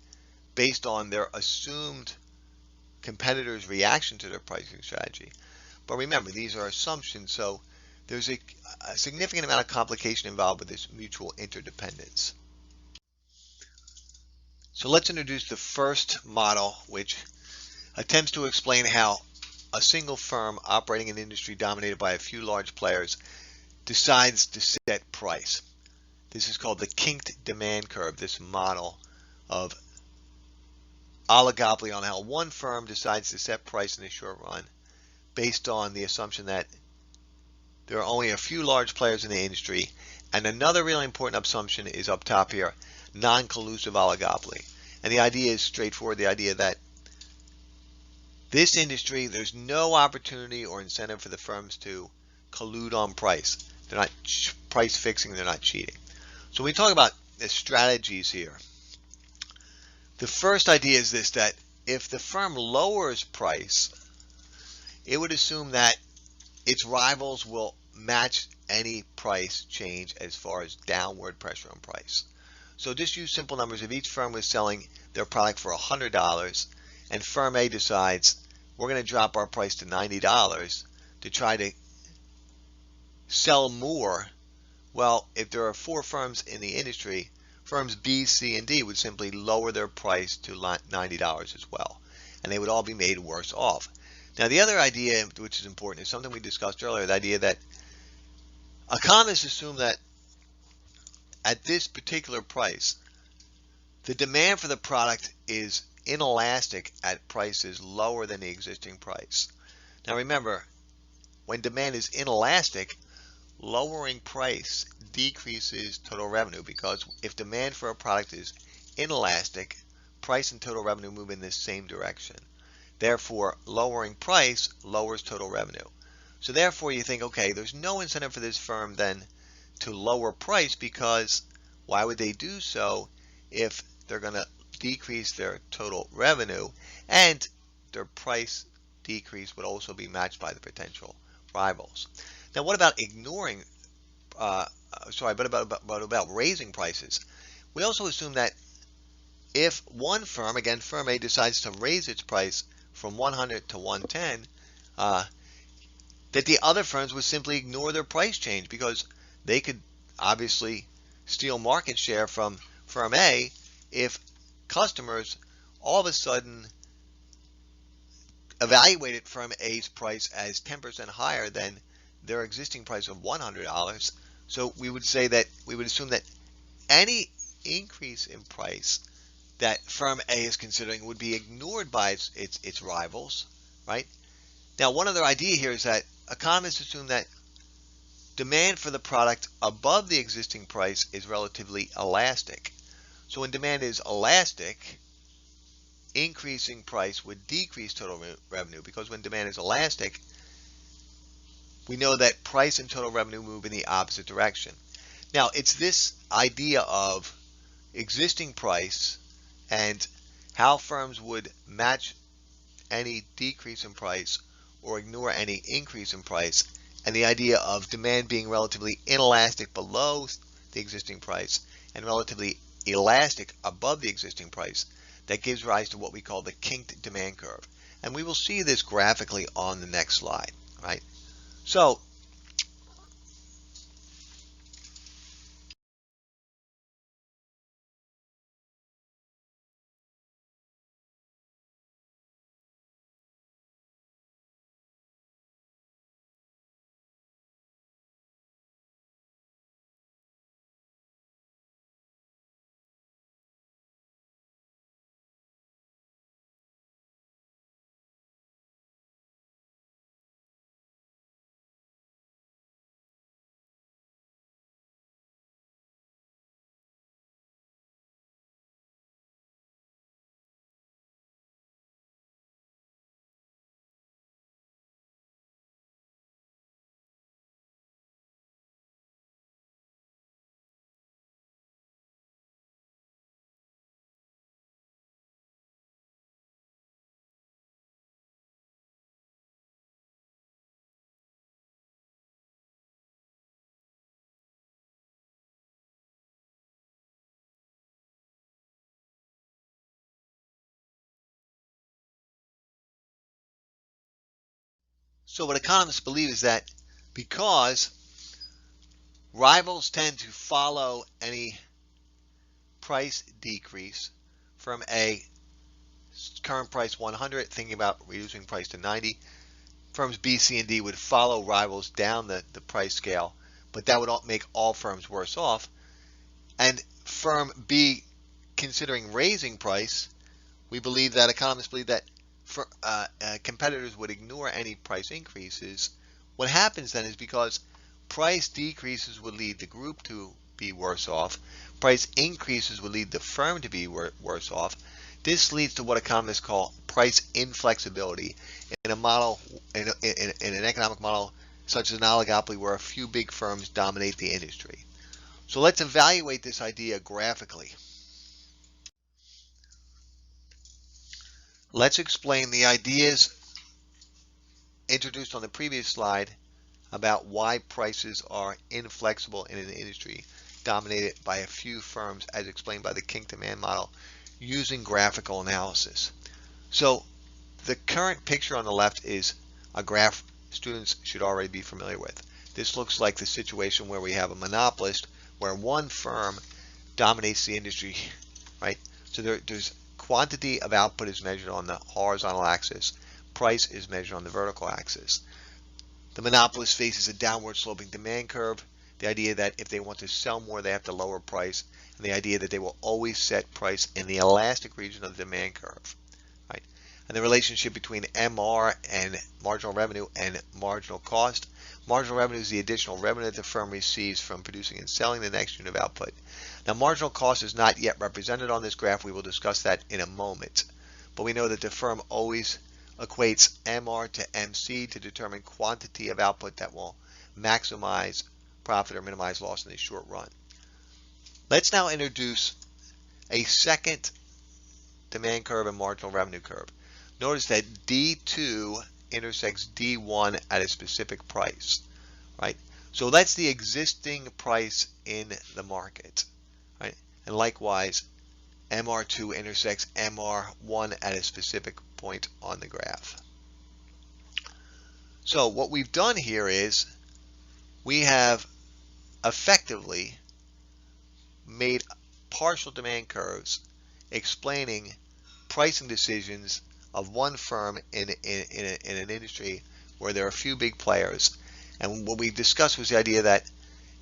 [SPEAKER 1] based on their assumed competitors' reaction to their pricing strategy. But remember, these are assumptions, so there's a significant amount of complication involved with this mutual interdependence. So let's introduce the first model, which attempts to explain how a single firm operating in an industry dominated by a few large players decides to set price. This is called the kinked demand curve, this model of oligopoly on how one firm decides to set price in the short run based on the assumption that there are only a few large players in the industry. And another really important assumption is up top here, non-collusive oligopoly. And the idea is straightforward, the idea that this industry, there's no opportunity or incentive for the firms to collude on price. They're not price fixing, they're not cheating. So when we talk about the strategies here, the first idea is this, that if the firm lowers price, it would assume that its rivals will match any price change as far as downward pressure on price. So just use simple numbers. If each firm was selling their product for $100 and firm A decides we're going to drop our price to $90 to try to sell more, well, if there are 4 firms in the industry, firms B, C, and D would simply lower their price to $90 as well, and they would all be made worse off. Now, the other idea, which is important, is something we discussed earlier, the idea that economists assume that at this particular price, the demand for the product is inelastic at prices lower than the existing price. Now, remember, when demand is inelastic, lowering price decreases total revenue, because if demand for a product is inelastic, price and total revenue move in the same direction. Therefore, lowering price lowers total revenue. So therefore, you think, okay, there's no incentive for this firm then to lower price, because why would they do so if they're going to decrease their total revenue, and their price decrease would also be matched by the potential rivals. Now, what about ignoring, but about raising prices? We also assume that if one firm, again, firm A, decides to raise its price from 100 to 110, that the other firms would simply ignore their price change, because they could obviously steal market share from firm A if customers all of a sudden evaluated firm A's price as 10% higher than their existing price of $100. So we would assume that any increase in price that firm A is considering would be ignored by its rivals, right? Now, one other idea here is that economists assume that demand for the product above the existing price is relatively elastic. So when demand is elastic, increasing price would decrease total revenue, because when demand is elastic, we know that price and total revenue move in the opposite direction. Now, it's this idea of existing price and how firms would match any decrease in price or ignore any increase in price, and the idea of demand being relatively inelastic below the existing price and relatively elastic above the existing price, that gives rise to what we call the kinked demand curve. And we will see this graphically on the next slide, right? So So what economists believe is that because rivals tend to follow any price decrease from a current price 100, thinking about reducing price to 90, firms B, C, and D would follow rivals down the price scale, but that would make all firms worse off. And firm B considering raising price, we believe that economists believe that competitors would ignore any price increases. What happens then is because price decreases would lead the group to be worse off, price increases would lead the firm to be worse off. This leads to what economists call price inflexibility in a model, in an economic model such as an oligopoly where a few big firms dominate the industry. So let's evaluate this idea graphically. Let's explain the ideas introduced on the previous slide about why prices are inflexible in an industry dominated by a few firms as explained by the kink demand model using graphical analysis. So the current picture on the left is a graph students should already be familiar with. This looks like the situation where we have a monopolist where one firm dominates the industry, right? So there's quantity of output is measured on the horizontal axis. Price is measured on the vertical axis. The monopolist faces a downward sloping demand curve. The idea that if they want to sell more, they have to lower price. And the idea that they will always set price in the elastic region of the demand curve. Right? And the relationship between MR and marginal revenue and marginal cost. Marginal revenue is the additional revenue that the firm receives from producing and selling the next unit of output. Now, marginal cost is not yet represented on this graph. We will discuss that in a moment. But we know that the firm always equates MR to MC to determine quantity of output that will maximize profit or minimize loss in the short run. Let's now introduce a second demand curve and marginal revenue curve. Notice that D2 intersects D1 at a specific price, right? So that's the existing price in the market, right? And likewise, MR2 intersects MR1 at a specific point on the graph. So what we've done here is we have effectively made partial demand curves explaining pricing decisions of one firm in an industry where there are a few big players. And what we discussed was the idea that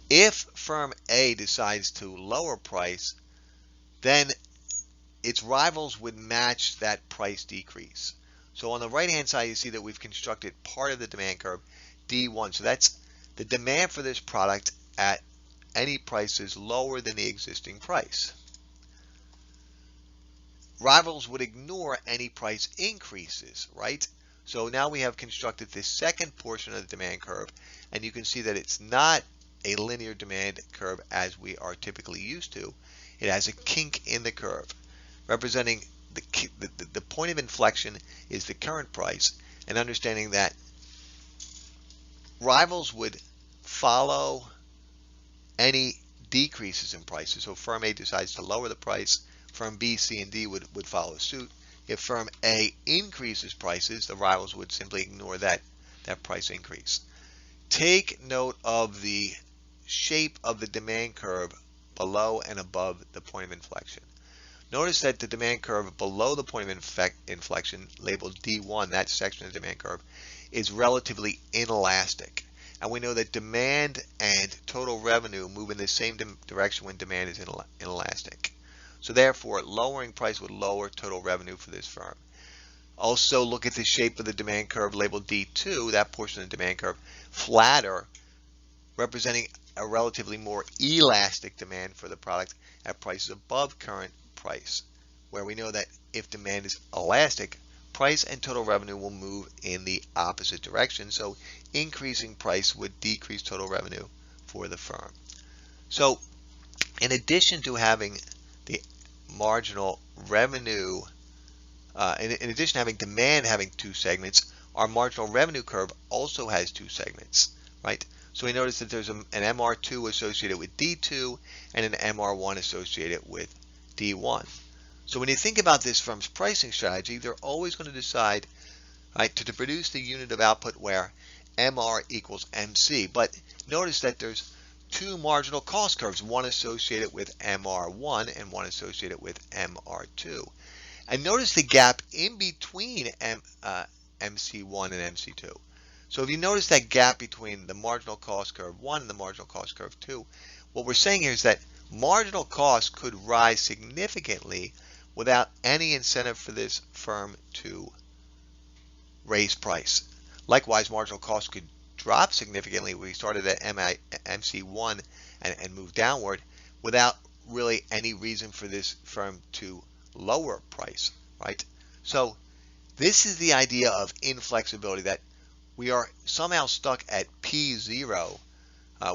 [SPEAKER 1] if firm A decides to lower price, then its rivals would match that price decrease. So on the right hand side you see that we've constructed part of the demand curve D1. So that's the demand for this product at any price is lower than the existing price. Rivals would ignore any price increases, right? So now we have constructed this second portion of the demand curve, and you can see that it's not a linear demand curve as we are typically used to. It has a kink in the curve, representing the point of inflection is the current price, and understanding that rivals would follow any decreases in prices. So firm A decides to lower the price, firm B, C, and D would follow suit. If firm A increases prices, the rivals would simply ignore that price increase. Take note of the shape of the demand curve below and above the point of inflection. Notice that the demand curve below the point of inflection, labeled D1, that section of the demand curve, is relatively inelastic. And we know that demand and total revenue move in the same direction when demand is inelastic. So therefore, lowering price would lower total revenue for this firm. Also, look at the shape of the demand curve labeled D2, that portion of the demand curve, flatter, representing a relatively more elastic demand for the product at prices above current price, where we know that if demand is elastic, price and total revenue will move in the opposite direction. So increasing price would decrease total revenue for the firm. So in addition to having the marginal revenue, in addition to having demand having two segments, our marginal revenue curve also has two segments, right? So we notice that there's an MR2 associated with D2 and an MR1 associated with D1. So when you think about this firm's pricing strategy, they're always going to decide, right, to produce the unit of output where MR equals MC. But notice that there's two marginal cost curves, one associated with MR1 and one associated with MR2. And notice the gap in between MC1 and MC2. So if you notice that gap between the marginal cost curve 1 and the marginal cost curve 2, what we're saying here is that marginal costs could rise significantly without any incentive for this firm to raise price. Likewise, marginal costs could drop significantly. We started at MC1 and moved downward without really any reason for this firm to lower price, right? So this is the idea of inflexibility, that we are somehow stuck at P0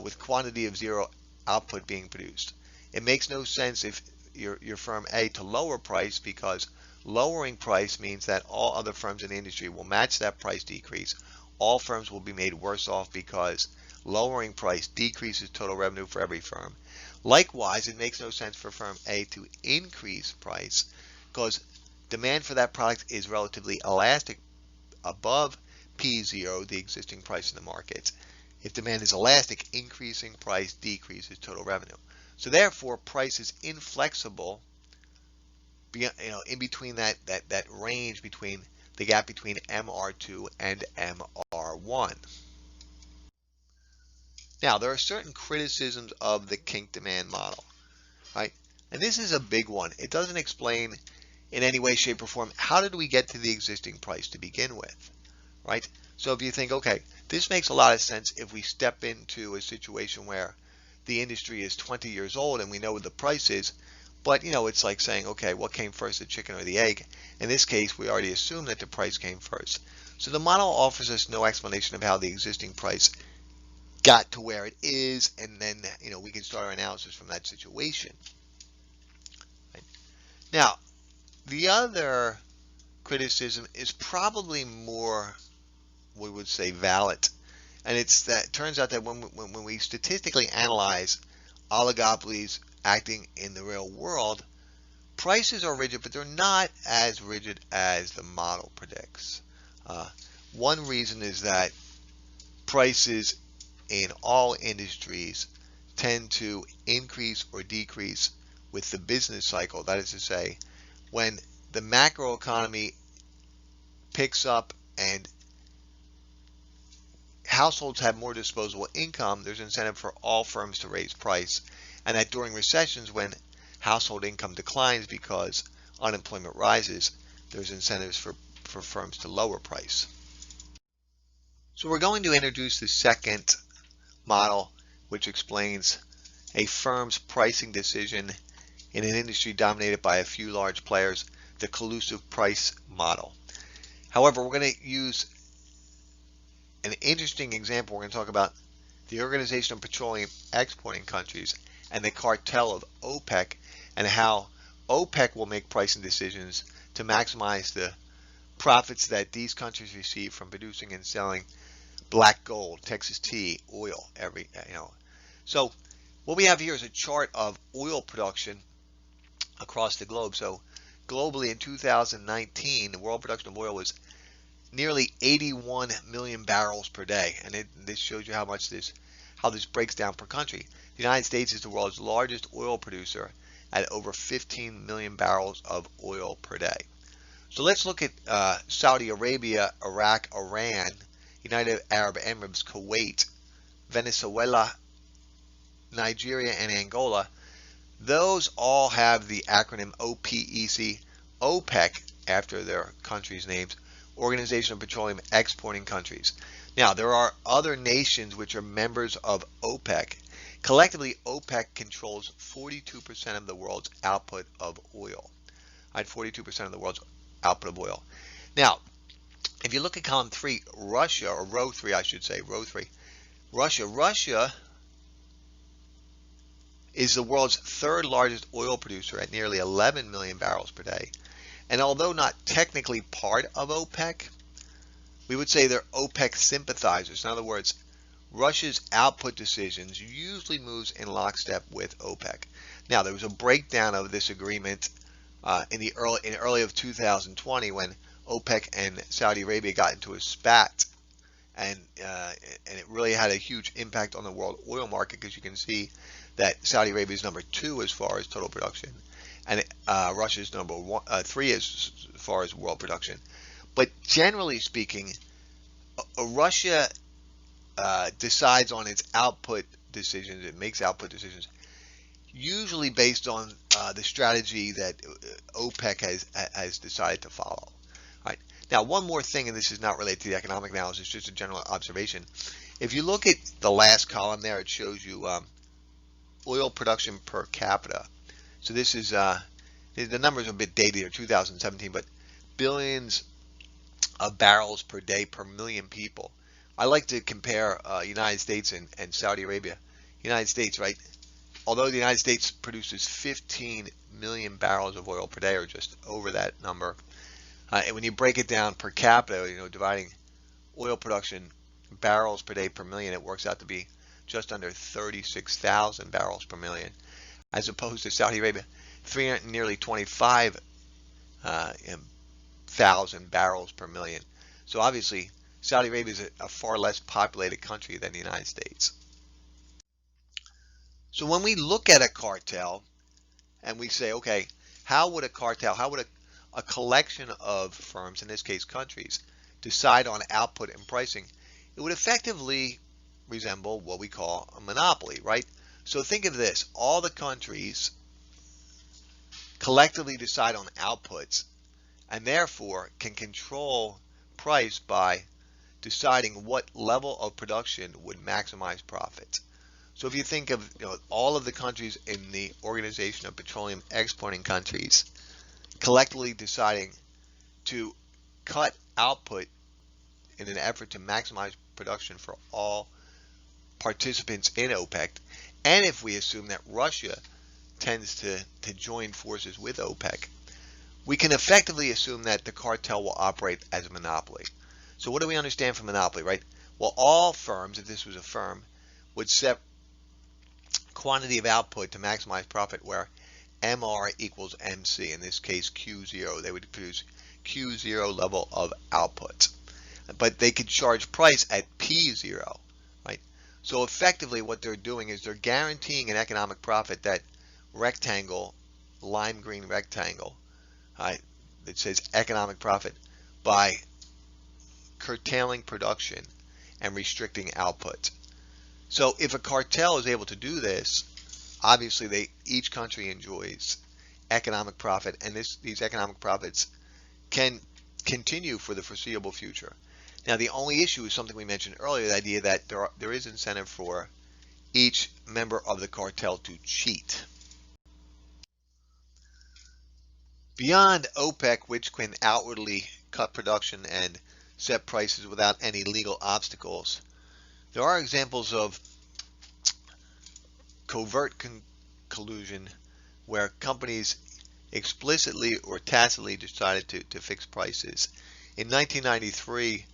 [SPEAKER 1] with quantity of zero output being produced. It makes no sense if your firm A to lower price, because lowering price means that all other firms in the industry will match that price decrease. All firms will be made worse off because lowering price decreases total revenue for every firm. Likewise, it makes no sense for firm A to increase price because demand for that product is relatively elastic above P0, the existing price in the market. If demand is elastic, increasing price decreases total revenue. So therefore, price is inflexible, in between that range between the gap between MR2 and MR1. Now, there are certain criticisms of the kink demand model, right? And this is a big one. It doesn't explain in any way, shape, or form how did we get to the existing price to begin with, right? So if you think, okay, this makes a lot of sense if we step into a situation where the industry is 20 years old and we know what the price is, but it's like saying, okay, what came first, the chicken or the egg? In this case, we already assume that the price came first. So the model offers us no explanation of how the existing price got to where it is, and then we can start our analysis from that situation. Right? Now, the other criticism is probably more, we would say, valid, and it's that it turns out that when we statistically analyze oligopolies acting in the real world, prices are rigid, but they're not as rigid as the model predicts. One reason is that prices in all industries tend to increase or decrease with the business cycle. That is to say, when the macroeconomy picks up and households have more disposable income, there's incentive for all firms to raise price. And that during recessions, when household income declines because unemployment rises, there's incentives for firms to lower price. So we're going to introduce the second model, which explains a firm's pricing decision in an industry dominated by a few large players, the collusive price model. However, we're going to use an interesting example. We're going to talk about the Organization of Petroleum Exporting Countries and the cartel of OPEC, and how OPEC will make pricing decisions to maximize the profits that these countries receive from producing and selling black gold, Texas tea, oil, So what we have here is a chart of oil production across the globe. So globally in 2019, the world production of oil was nearly 81 million barrels per day, and this shows you how this breaks down per country. The United States is the world's largest oil producer at over 15 million barrels of oil per day. So let's look at Saudi Arabia, Iraq, Iran, United Arab Emirates, Kuwait, Venezuela, Nigeria, and Angola. Those all have the acronym OPEC, OPEC, after their countries' names, Organization of Petroleum Exporting Countries. Now, there are other nations which are members of OPEC. Collectively, OPEC controls 42% of the world's output of oil. 42% of the world's output of oil. Now, if you look at column 3, Russia, or row 3, I should say, row 3, Russia is the world's third largest oil producer at nearly 11 million barrels per day. And although not technically part of OPEC, we would say they're OPEC sympathizers. In other words, Russia's output decisions usually moves in lockstep with OPEC. Now, there was a breakdown of this agreement in early of 2020 when OPEC and Saudi Arabia got into a spat, and uh, and it really had a huge impact on the world oil market, because you can see that Saudi Arabia is number 2 as far as total production, and Russia is number 3 as far as world production. But generally speaking, Russia decides on its output decisions. It makes output decisions usually based on the strategy that OPEC has decided to follow. All right. Now, one more thing, and this is not related to the economic analysis, just a general observation. If you look at the last column there, it shows you oil production per capita. So this is the numbers are a bit dated, or 2017, but billions of barrels per day per million people. I like to compare United States and Saudi Arabia. United States, right? Although the United States produces 15 million barrels of oil per day, or just over that number, and when you break it down per capita, dividing oil production barrels per day per million, it works out to be just under 36,000 barrels per million, as opposed to Saudi Arabia, nearly 25,000 barrels per million. So obviously, Saudi Arabia is a far less populated country than the United States. So when we look at a cartel and we say, okay, how would a cartel, how would a collection of firms, in this case countries, decide on output and pricing? It would effectively resemble what we call a monopoly, right? So think of this: all the countries collectively decide on outputs, and therefore can control price by deciding what level of production would maximize profits. So if you think of all of the countries in the Organization of Petroleum Exporting Countries collectively deciding to cut output in an effort to maximize production for all participants in OPEC, and if we assume that Russia tends to join forces with OPEC, we can effectively assume that the cartel will operate as a monopoly. So what do we understand from monopoly, right? Well, all firms, if this was a firm, would set quantity of output to maximize profit, where MR equals MC, in this case Q0. They would produce Q0 level of output, but they could charge price at P0, right? So effectively what they're doing is they're guaranteeing an economic profit, that rectangle, lime green rectangle, right, that says economic profit, by curtailing production and restricting output. So if a cartel is able to do this, obviously each country enjoys economic profit, and these economic profits can continue for the foreseeable future. Now, the only issue is something we mentioned earlier, the idea that there is incentive for each member of the cartel to cheat. Beyond OPEC, which can outwardly cut production and set prices without any legal obstacles, there are examples of covert collusion where companies explicitly or tacitly decided to fix prices. In 1993,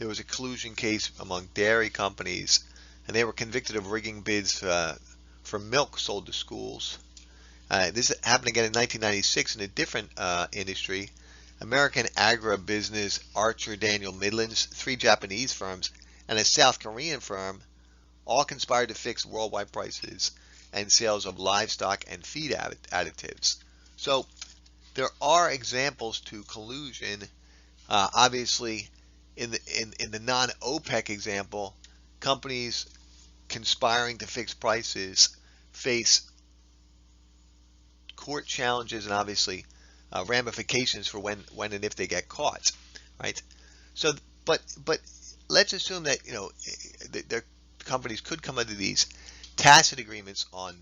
[SPEAKER 1] there was a collusion case among dairy companies, and they were convicted of rigging bids for milk sold to schools. This happened again in 1996 in a different industry. American agribusiness Archer Daniel Midlands, 3 Japanese firms, and a South Korean firm all conspired to fix worldwide prices and sales of livestock and feed additives. So there are examples to collusion. Obviously, in the non-OPEC example, companies conspiring to fix prices face court challenges and obviously ramifications for when and if they get caught, right? So, but let's assume that their companies could come under these tacit agreements on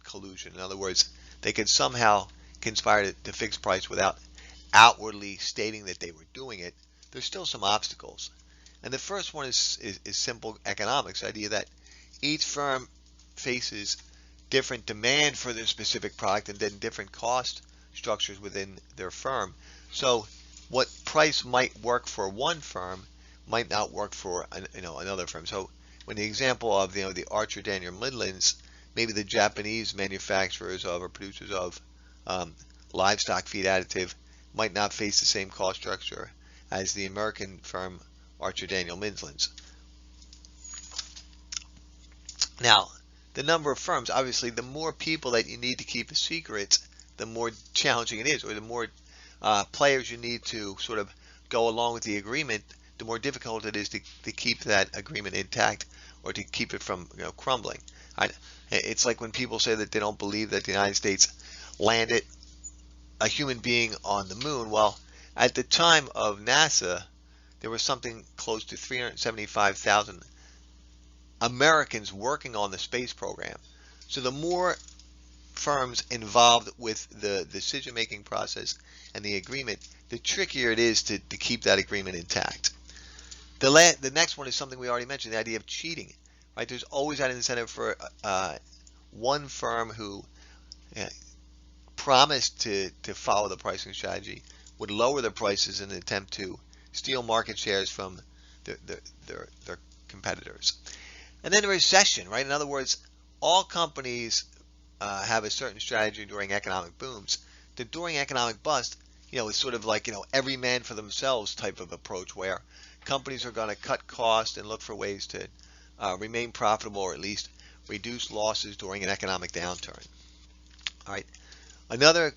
[SPEAKER 1] collusion. In other words, they could somehow conspire to fix price without outwardly stating that they were doing it. There's still some obstacles, and the first one is simple economics, the idea that each firm faces different demand for their specific product and then different cost structures within their firm. So what price might work for one firm might not work for another firm. So when the example of the Archer Daniel Midlands, maybe the Japanese manufacturers of or producers of livestock feed additive might not face the same cost structure as the American firm Archer Daniel Midland's. Now, the number of firms, obviously, the more people that you need to keep a secret, the more challenging it is, or the more players you need to sort of go along with the agreement, the more difficult it is to keep that agreement intact or to keep it from crumbling. It's like when people say that they don't believe that the United States landed a human being on the moon. Well, at the time of NASA, there was something close to 375,000 Americans working on the space program. So the more firms involved with the decision-making process and the agreement, the trickier it is to keep that agreement intact. The next one is something we already mentioned, the idea of cheating. Right? There's always that incentive for one firm who promised to follow the pricing strategy would lower the prices in an attempt to steal market shares from their competitors. And then a recession, right? In other words, all companies have a certain strategy during economic booms. During economic bust, it's sort of like, every man for themselves type of approach where companies are going to cut costs and look for ways to remain profitable or at least reduce losses during an economic downturn. All right. Another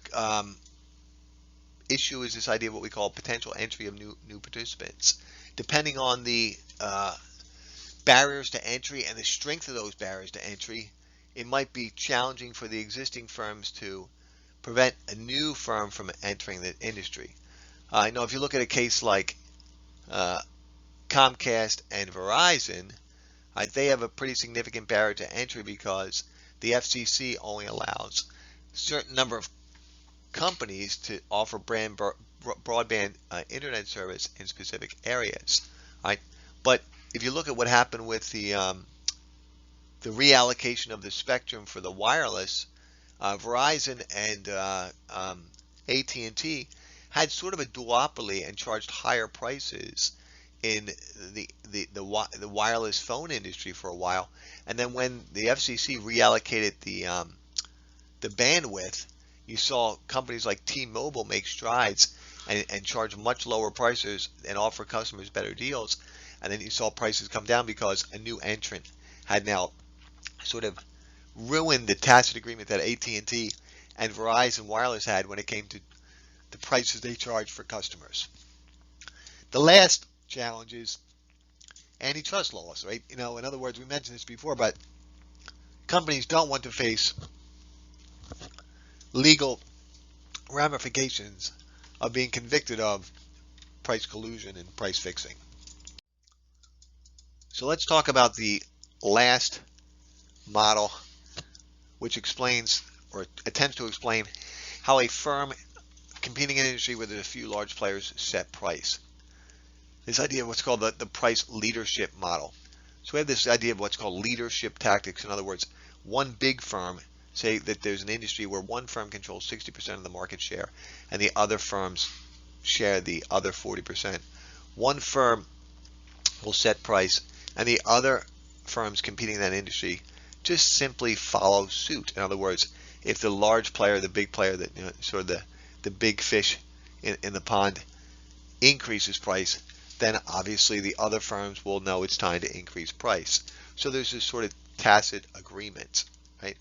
[SPEAKER 1] issue is this idea of what we call potential entry of new participants. Depending on the barriers to entry and the strength of those barriers to entry, it might be challenging for the existing firms to prevent a new firm from entering the industry. If you look at a case like Comcast and Verizon, they have a pretty significant barrier to entry because the FCC only allows a certain number of companies to offer broadband internet service in specific areas. Right? But if you look at what happened with the reallocation of the spectrum for the wireless, Verizon and AT&T had sort of a duopoly and charged higher prices in the wireless phone industry for a while, and then when the FCC reallocated the bandwidth, you saw companies like T-Mobile make strides and charge much lower prices and offer customers better deals, and then you saw prices come down because a new entrant had now sort of ruined the tacit agreement that AT&T and Verizon Wireless had when it came to the prices they charge for customers. The last challenge is antitrust laws, right? In other words, we mentioned this before, but companies don't want to face legal ramifications of being convicted of price collusion and price fixing. So let's talk about the last model, which explains or attempts to explain how a firm competing in an industry where there's a few large players set price. This idea of what's called the price leadership model. So we have this idea of what's called leadership tactics. In other words, one big firm, say that there's an industry where one firm controls 60% of the market share and the other firms share the other 40%. One firm will set price and the other firms competing in that industry just simply follow suit. In other words, if the large player, the big player, that sort of the big fish in the pond increases price, then obviously the other firms will know it's time to increase price. So there's this sort of tacit agreement, right?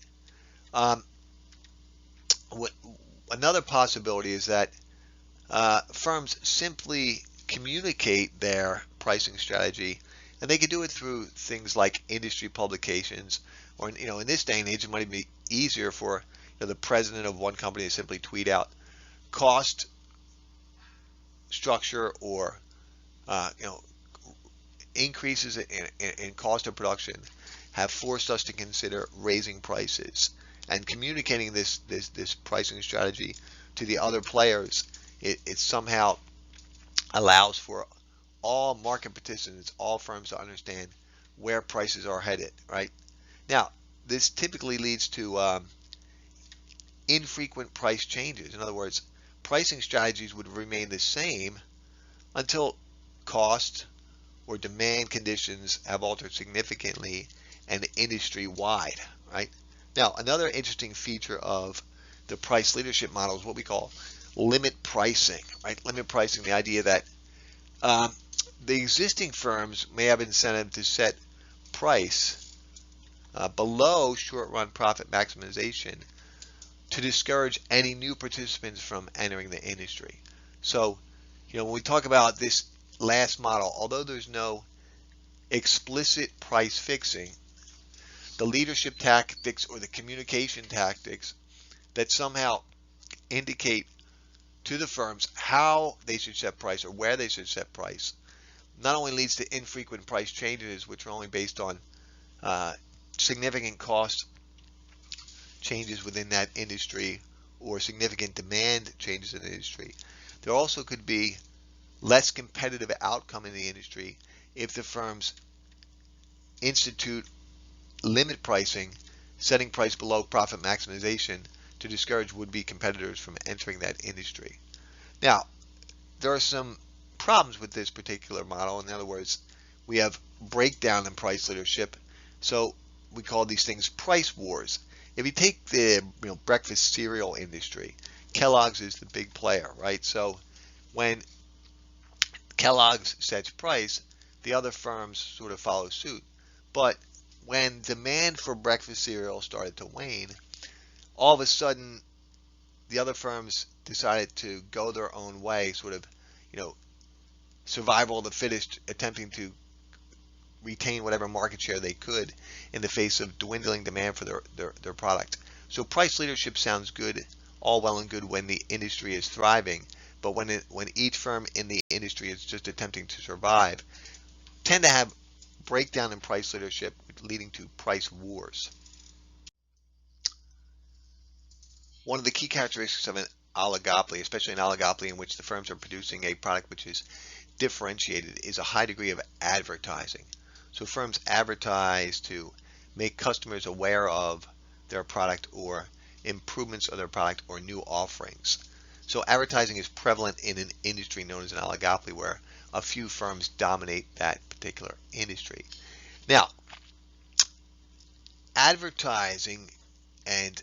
[SPEAKER 1] Another possibility is that firms simply communicate their pricing strategy, and they can do it through things like industry publications, or in this day and age, it might be easier for the president of one company to simply tweet out cost structure or increases in cost of production have forced us to consider raising prices, and communicating this pricing strategy to the other players. It somehow allows for all market participants, all firms, to understand where prices are headed. Right now, this typically leads to infrequent price changes. In other words, pricing strategies would remain the same until cost or demand conditions have altered significantly and industry-wide, right? Now, another interesting feature of the price leadership model is what we call limit pricing, right? Limit pricing, the idea that the existing firms may have incentive to set price below short-run profit maximization to discourage any new participants from entering the industry. So, when we talk about this last model, although there's no explicit price fixing, the leadership tactics or the communication tactics that somehow indicate to the firms how they should set price or where they should set price not only leads to infrequent price changes, which are only based on significant cost changes within that industry or significant demand changes in the industry. There also could be less competitive outcome in the industry if the firms institute limit pricing, setting price below profit maximization to discourage would-be competitors from entering that industry. Now, there are some problems with this particular model. In other words, we have breakdown in price leadership. So we call these things price wars. If you take the breakfast cereal industry, Kellogg's is the big player, right? So when Kellogg's sets price, the other firms sort of follow suit. But when demand for breakfast cereal started to wane, all of a sudden the other firms decided to go their own way, sort of, survival of the fittest, attempting to retain whatever market share they could in the face of dwindling demand for their product. So price leadership sounds good, all well and good when the industry is thriving, but when each firm in the industry is just attempting to survive, tend to have breakdown in price leadership leading to price wars. One of the key characteristics of an oligopoly, especially an oligopoly in which the firms are producing a product which is differentiated, is a high degree of advertising. So firms advertise to make customers aware of their product or improvements of their product or new offerings. So advertising is prevalent in an industry known as an oligopoly where a few firms dominate that particular industry. Now, advertising and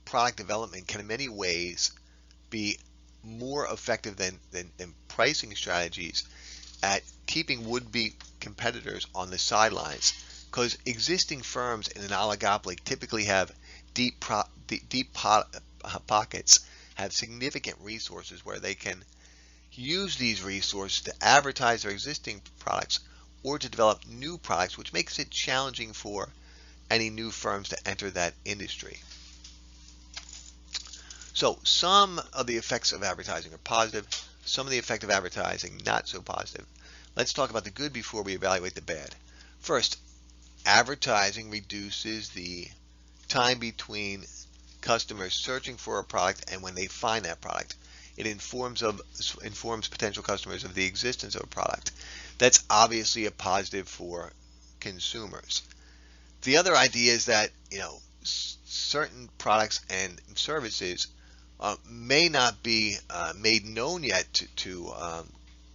[SPEAKER 1] product development can in many ways be more effective than pricing strategies at keeping would-be competitors on the sidelines, because existing firms in an oligopoly typically have deep pockets, have significant resources where they can use these resources to advertise their existing products or to develop new products, which makes it challenging for any new firms to enter that industry. So some of the effects of advertising are positive, some of the effects of advertising not so positive. Let's talk about the good before we evaluate the bad. First, advertising reduces the time between customers searching for a product and when they find that product. It informs potential customers of the existence of a product. That's obviously a positive for consumers. The other idea is that certain products and services may not be made known yet to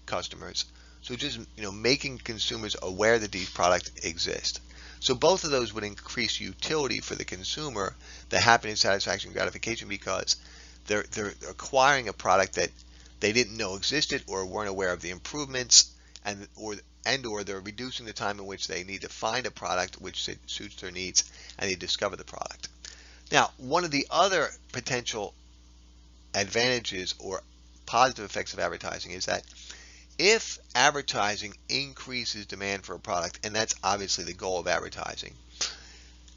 [SPEAKER 1] customers. So just making consumers aware that these products exist. So both of those would increase utility for the consumer, the happiness, satisfaction, gratification, because they're acquiring a product that they didn't know existed or weren't aware of the improvements, or they're reducing the time in which they need to find a product which suits their needs and they discover the product. Now, one of the other potential advantages or positive effects of advertising is that if advertising increases demand for a product, and that's obviously the goal of advertising,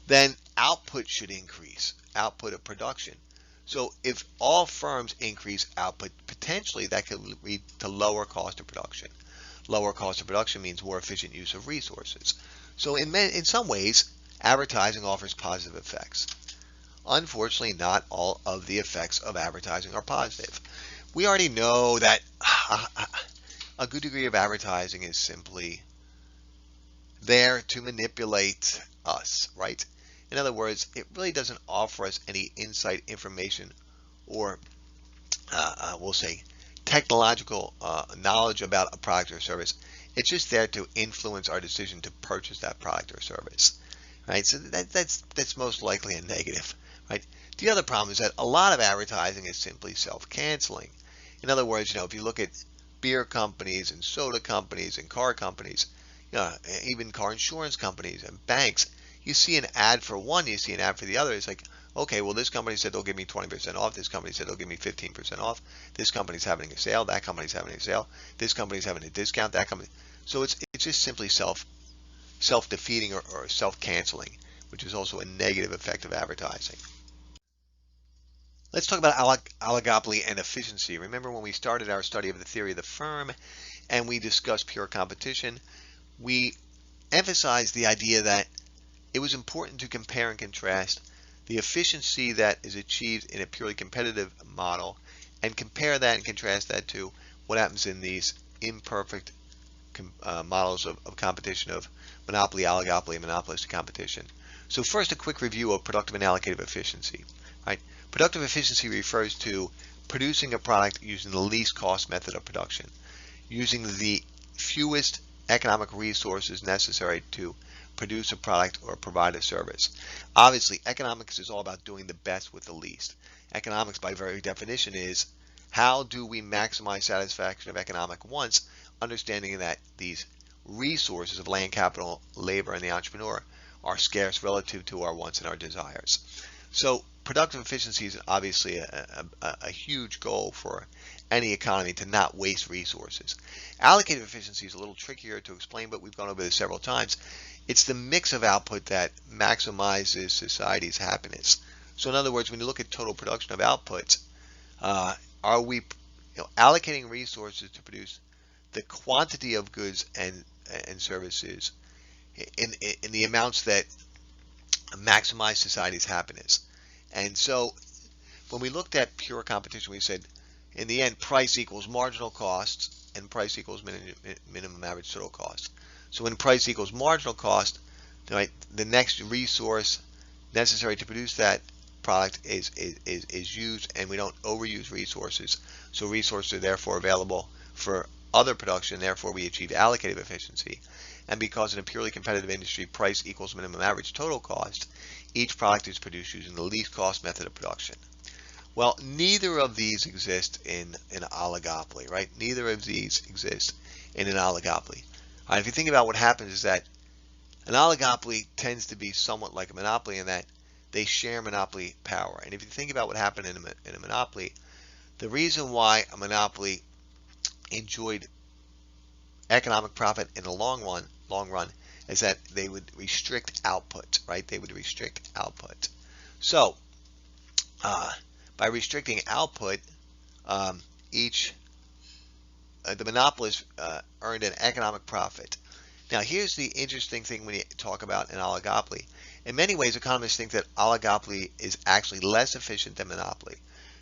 [SPEAKER 1] then output should increase, output of production. So if all firms increase output, potentially that could lead to lower cost of production. Lower cost of production means more efficient use of resources. So in some ways, advertising offers positive effects. Unfortunately, not all of the effects of advertising are positive. We already know that a good degree of advertising is simply there to manipulate us, right? In other words, it really doesn't offer us any insight, information, or we'll say technological knowledge about a product or service. It's just there to influence our decision to purchase that product or service, right? So that's most likely a negative, right? The other problem is that a lot of advertising is simply self-canceling. In other words, if you look at beer companies and soda companies and car companies, even car insurance companies and banks. You see an ad for one, you see an ad for the other. It's like, okay, well, this company said they'll give me 20% off. This company said they'll give me 15% off. This company's having a sale. That company's having a sale. This company's having a discount. That company. So it's just simply self-defeating or self-canceling, which is also a negative effect of advertising. Let's talk about oligopoly and efficiency. Remember when we started our study of the theory of the firm and we discussed pure competition, we emphasized the idea that it was important to compare and contrast the efficiency that is achieved in a purely competitive model and compare that and contrast that to what happens in these imperfect models of competition, of monopoly, oligopoly, and monopolistic competition. So first, a quick review of productive and allocative efficiency. Right? Productive efficiency refers to producing a product using the least cost method of production, using the fewest economic resources necessary to produce a product or provide a service. Obviously, economics is all about doing the best with the least. Economics, by very definition, is how do we maximize satisfaction of economic wants, understanding that these resources of land, capital, labor, and the entrepreneur are scarce relative to our wants and our desires. So productive efficiency is obviously a huge goal for any economy, to not waste resources. Allocative efficiency is a little trickier to explain, but we've gone over this several times. It's the mix of output that maximizes society's happiness. So in other words, when you look at total production of outputs, are we allocating resources to produce the quantity of goods and services in the amounts that maximize society's happiness? And so when we looked at pure competition, we said in the end price equals marginal costs and price equals minimum average total cost. So when price equals marginal cost, right, the next resource necessary to produce that product is used, and we don't overuse resources. So resources are therefore available for other production, therefore we achieve allocative efficiency. And because in a purely competitive industry, price equals minimum average total cost, each product is produced using the least cost method of production. Well, neither of these exist in an oligopoly, right? Neither of these exist in an oligopoly. All right, if you think about what happens is that an oligopoly tends to be somewhat like a monopoly in that they share monopoly power. And if you think about what happened in a monopoly, the reason why a monopoly enjoyed economic profit in the long run is that they would restrict output, right? They would restrict output. So by restricting output, the monopolist earned an economic profit. Now here's the interesting thing when you talk about an oligopoly. In many ways, economists think that oligopoly is actually less efficient than monopoly.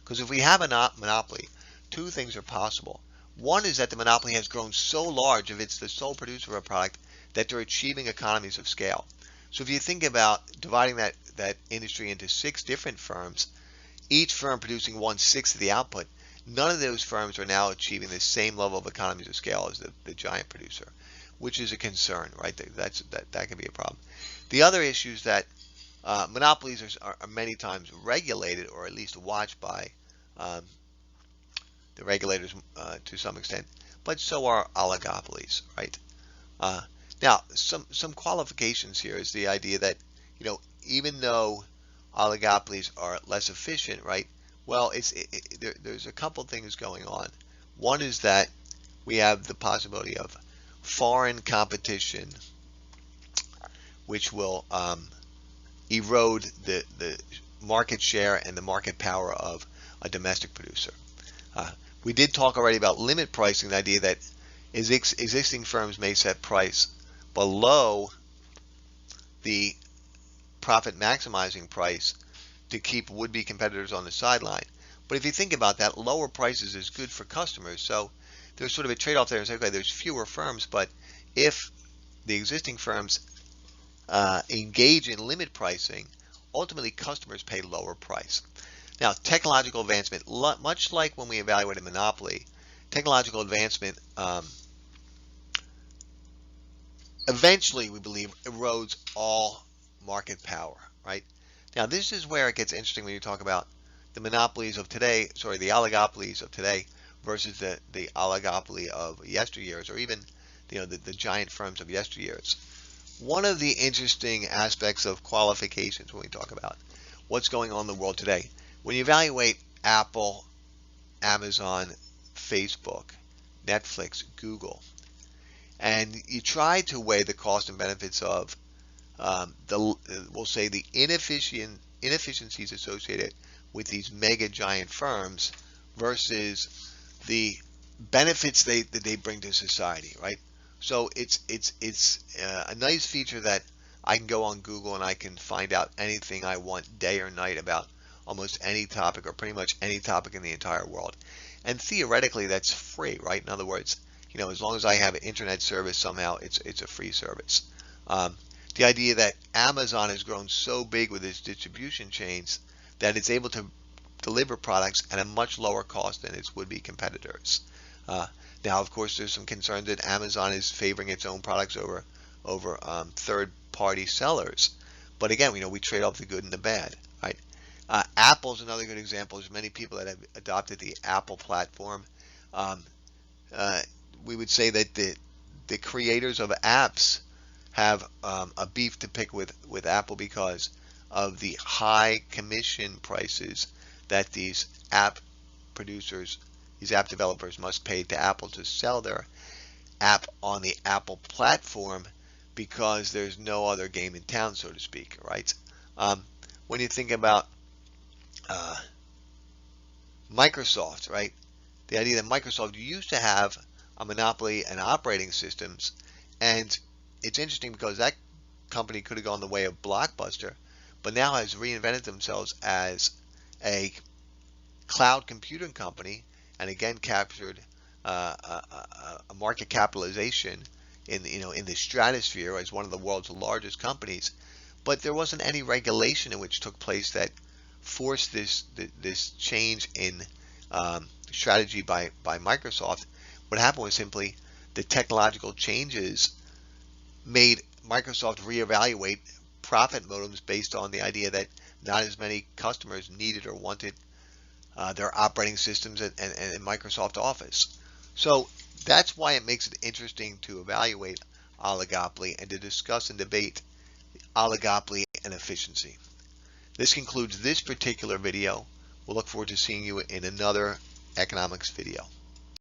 [SPEAKER 1] Because if we have a monopoly, two things are possible. One is that the monopoly has grown so large, if it's the sole producer of a product, that they're achieving economies of scale. So if you think about dividing that industry into 6 different firms, each firm producing 1/6 of the output, none of those firms are now achieving the same level of economies of scale as the giant producer, which is a concern, right? That can be a problem. The other issue is that monopolies are many times regulated, or at least watched by the regulators to some extent, but so are oligopolies, right? Now, some qualifications here is the idea that, even though oligopolies are less efficient, right? Well, there's a couple things going on. One is that we have the possibility of foreign competition, which will erode the market share and the market power of a domestic producer. We did talk already about limit pricing, the idea that existing firms may set price below the profit maximizing price to keep would-be competitors on the sideline. But if you think about that, lower prices is good for customers. So there's sort of a trade-off there and say, okay, there's fewer firms, but if the existing firms engage in limit pricing, ultimately customers pay lower price. Now, technological advancement, much like when we evaluate a monopoly, technological advancement eventually, we believe, erodes all market power, right? Now, this is where it gets interesting when you talk about the monopolies of today, the oligopolies of today versus the oligopoly of yesteryears, or even the giant firms of yesteryears. One of the interesting aspects of qualifications when we talk about what's going on in the world today, when you evaluate Apple, Amazon, Facebook, Netflix, Google, and you try to weigh the cost and benefits of we'll say the inefficiencies associated with these mega giant firms versus the benefits that they bring to society, right? So it's a nice feature that I can go on Google and I can find out anything I want day or night about almost any topic, or pretty much any topic in the entire world. And theoretically, that's free, right? In other words, as long as I have an internet service somehow, it's a free service. The idea that Amazon has grown so big with its distribution chains that it's able to deliver products at a much lower cost than its would-be competitors. Now, of course, there's some concern that Amazon is favoring its own products over third-party sellers. But again, we trade off the good and the bad, right? Apple's another good example. There's many people that have adopted the Apple platform. Um, we would say that the creators of apps have a beef to pick with Apple because of the high commission prices that these app producers, these app developers must pay to Apple to sell their app on the Apple platform, because there's no other game in town, so to speak, right? When you think about Microsoft, right? The idea that Microsoft used to have a monopoly in operating systems, and it's interesting because that company could have gone the way of Blockbuster, but now has reinvented themselves as a cloud computing company, and again captured a market capitalization in the stratosphere as one of the world's largest companies. But there wasn't any regulation in which took place that forced this change in strategy by Microsoft. What happened was simply the technological changes made Microsoft reevaluate profit motives based on the idea that not as many customers needed or wanted their operating systems and Microsoft Office. So that's why it makes it interesting to evaluate oligopoly and to discuss and debate oligopoly and efficiency. This concludes this particular video. We'll look forward to seeing you in another economics video.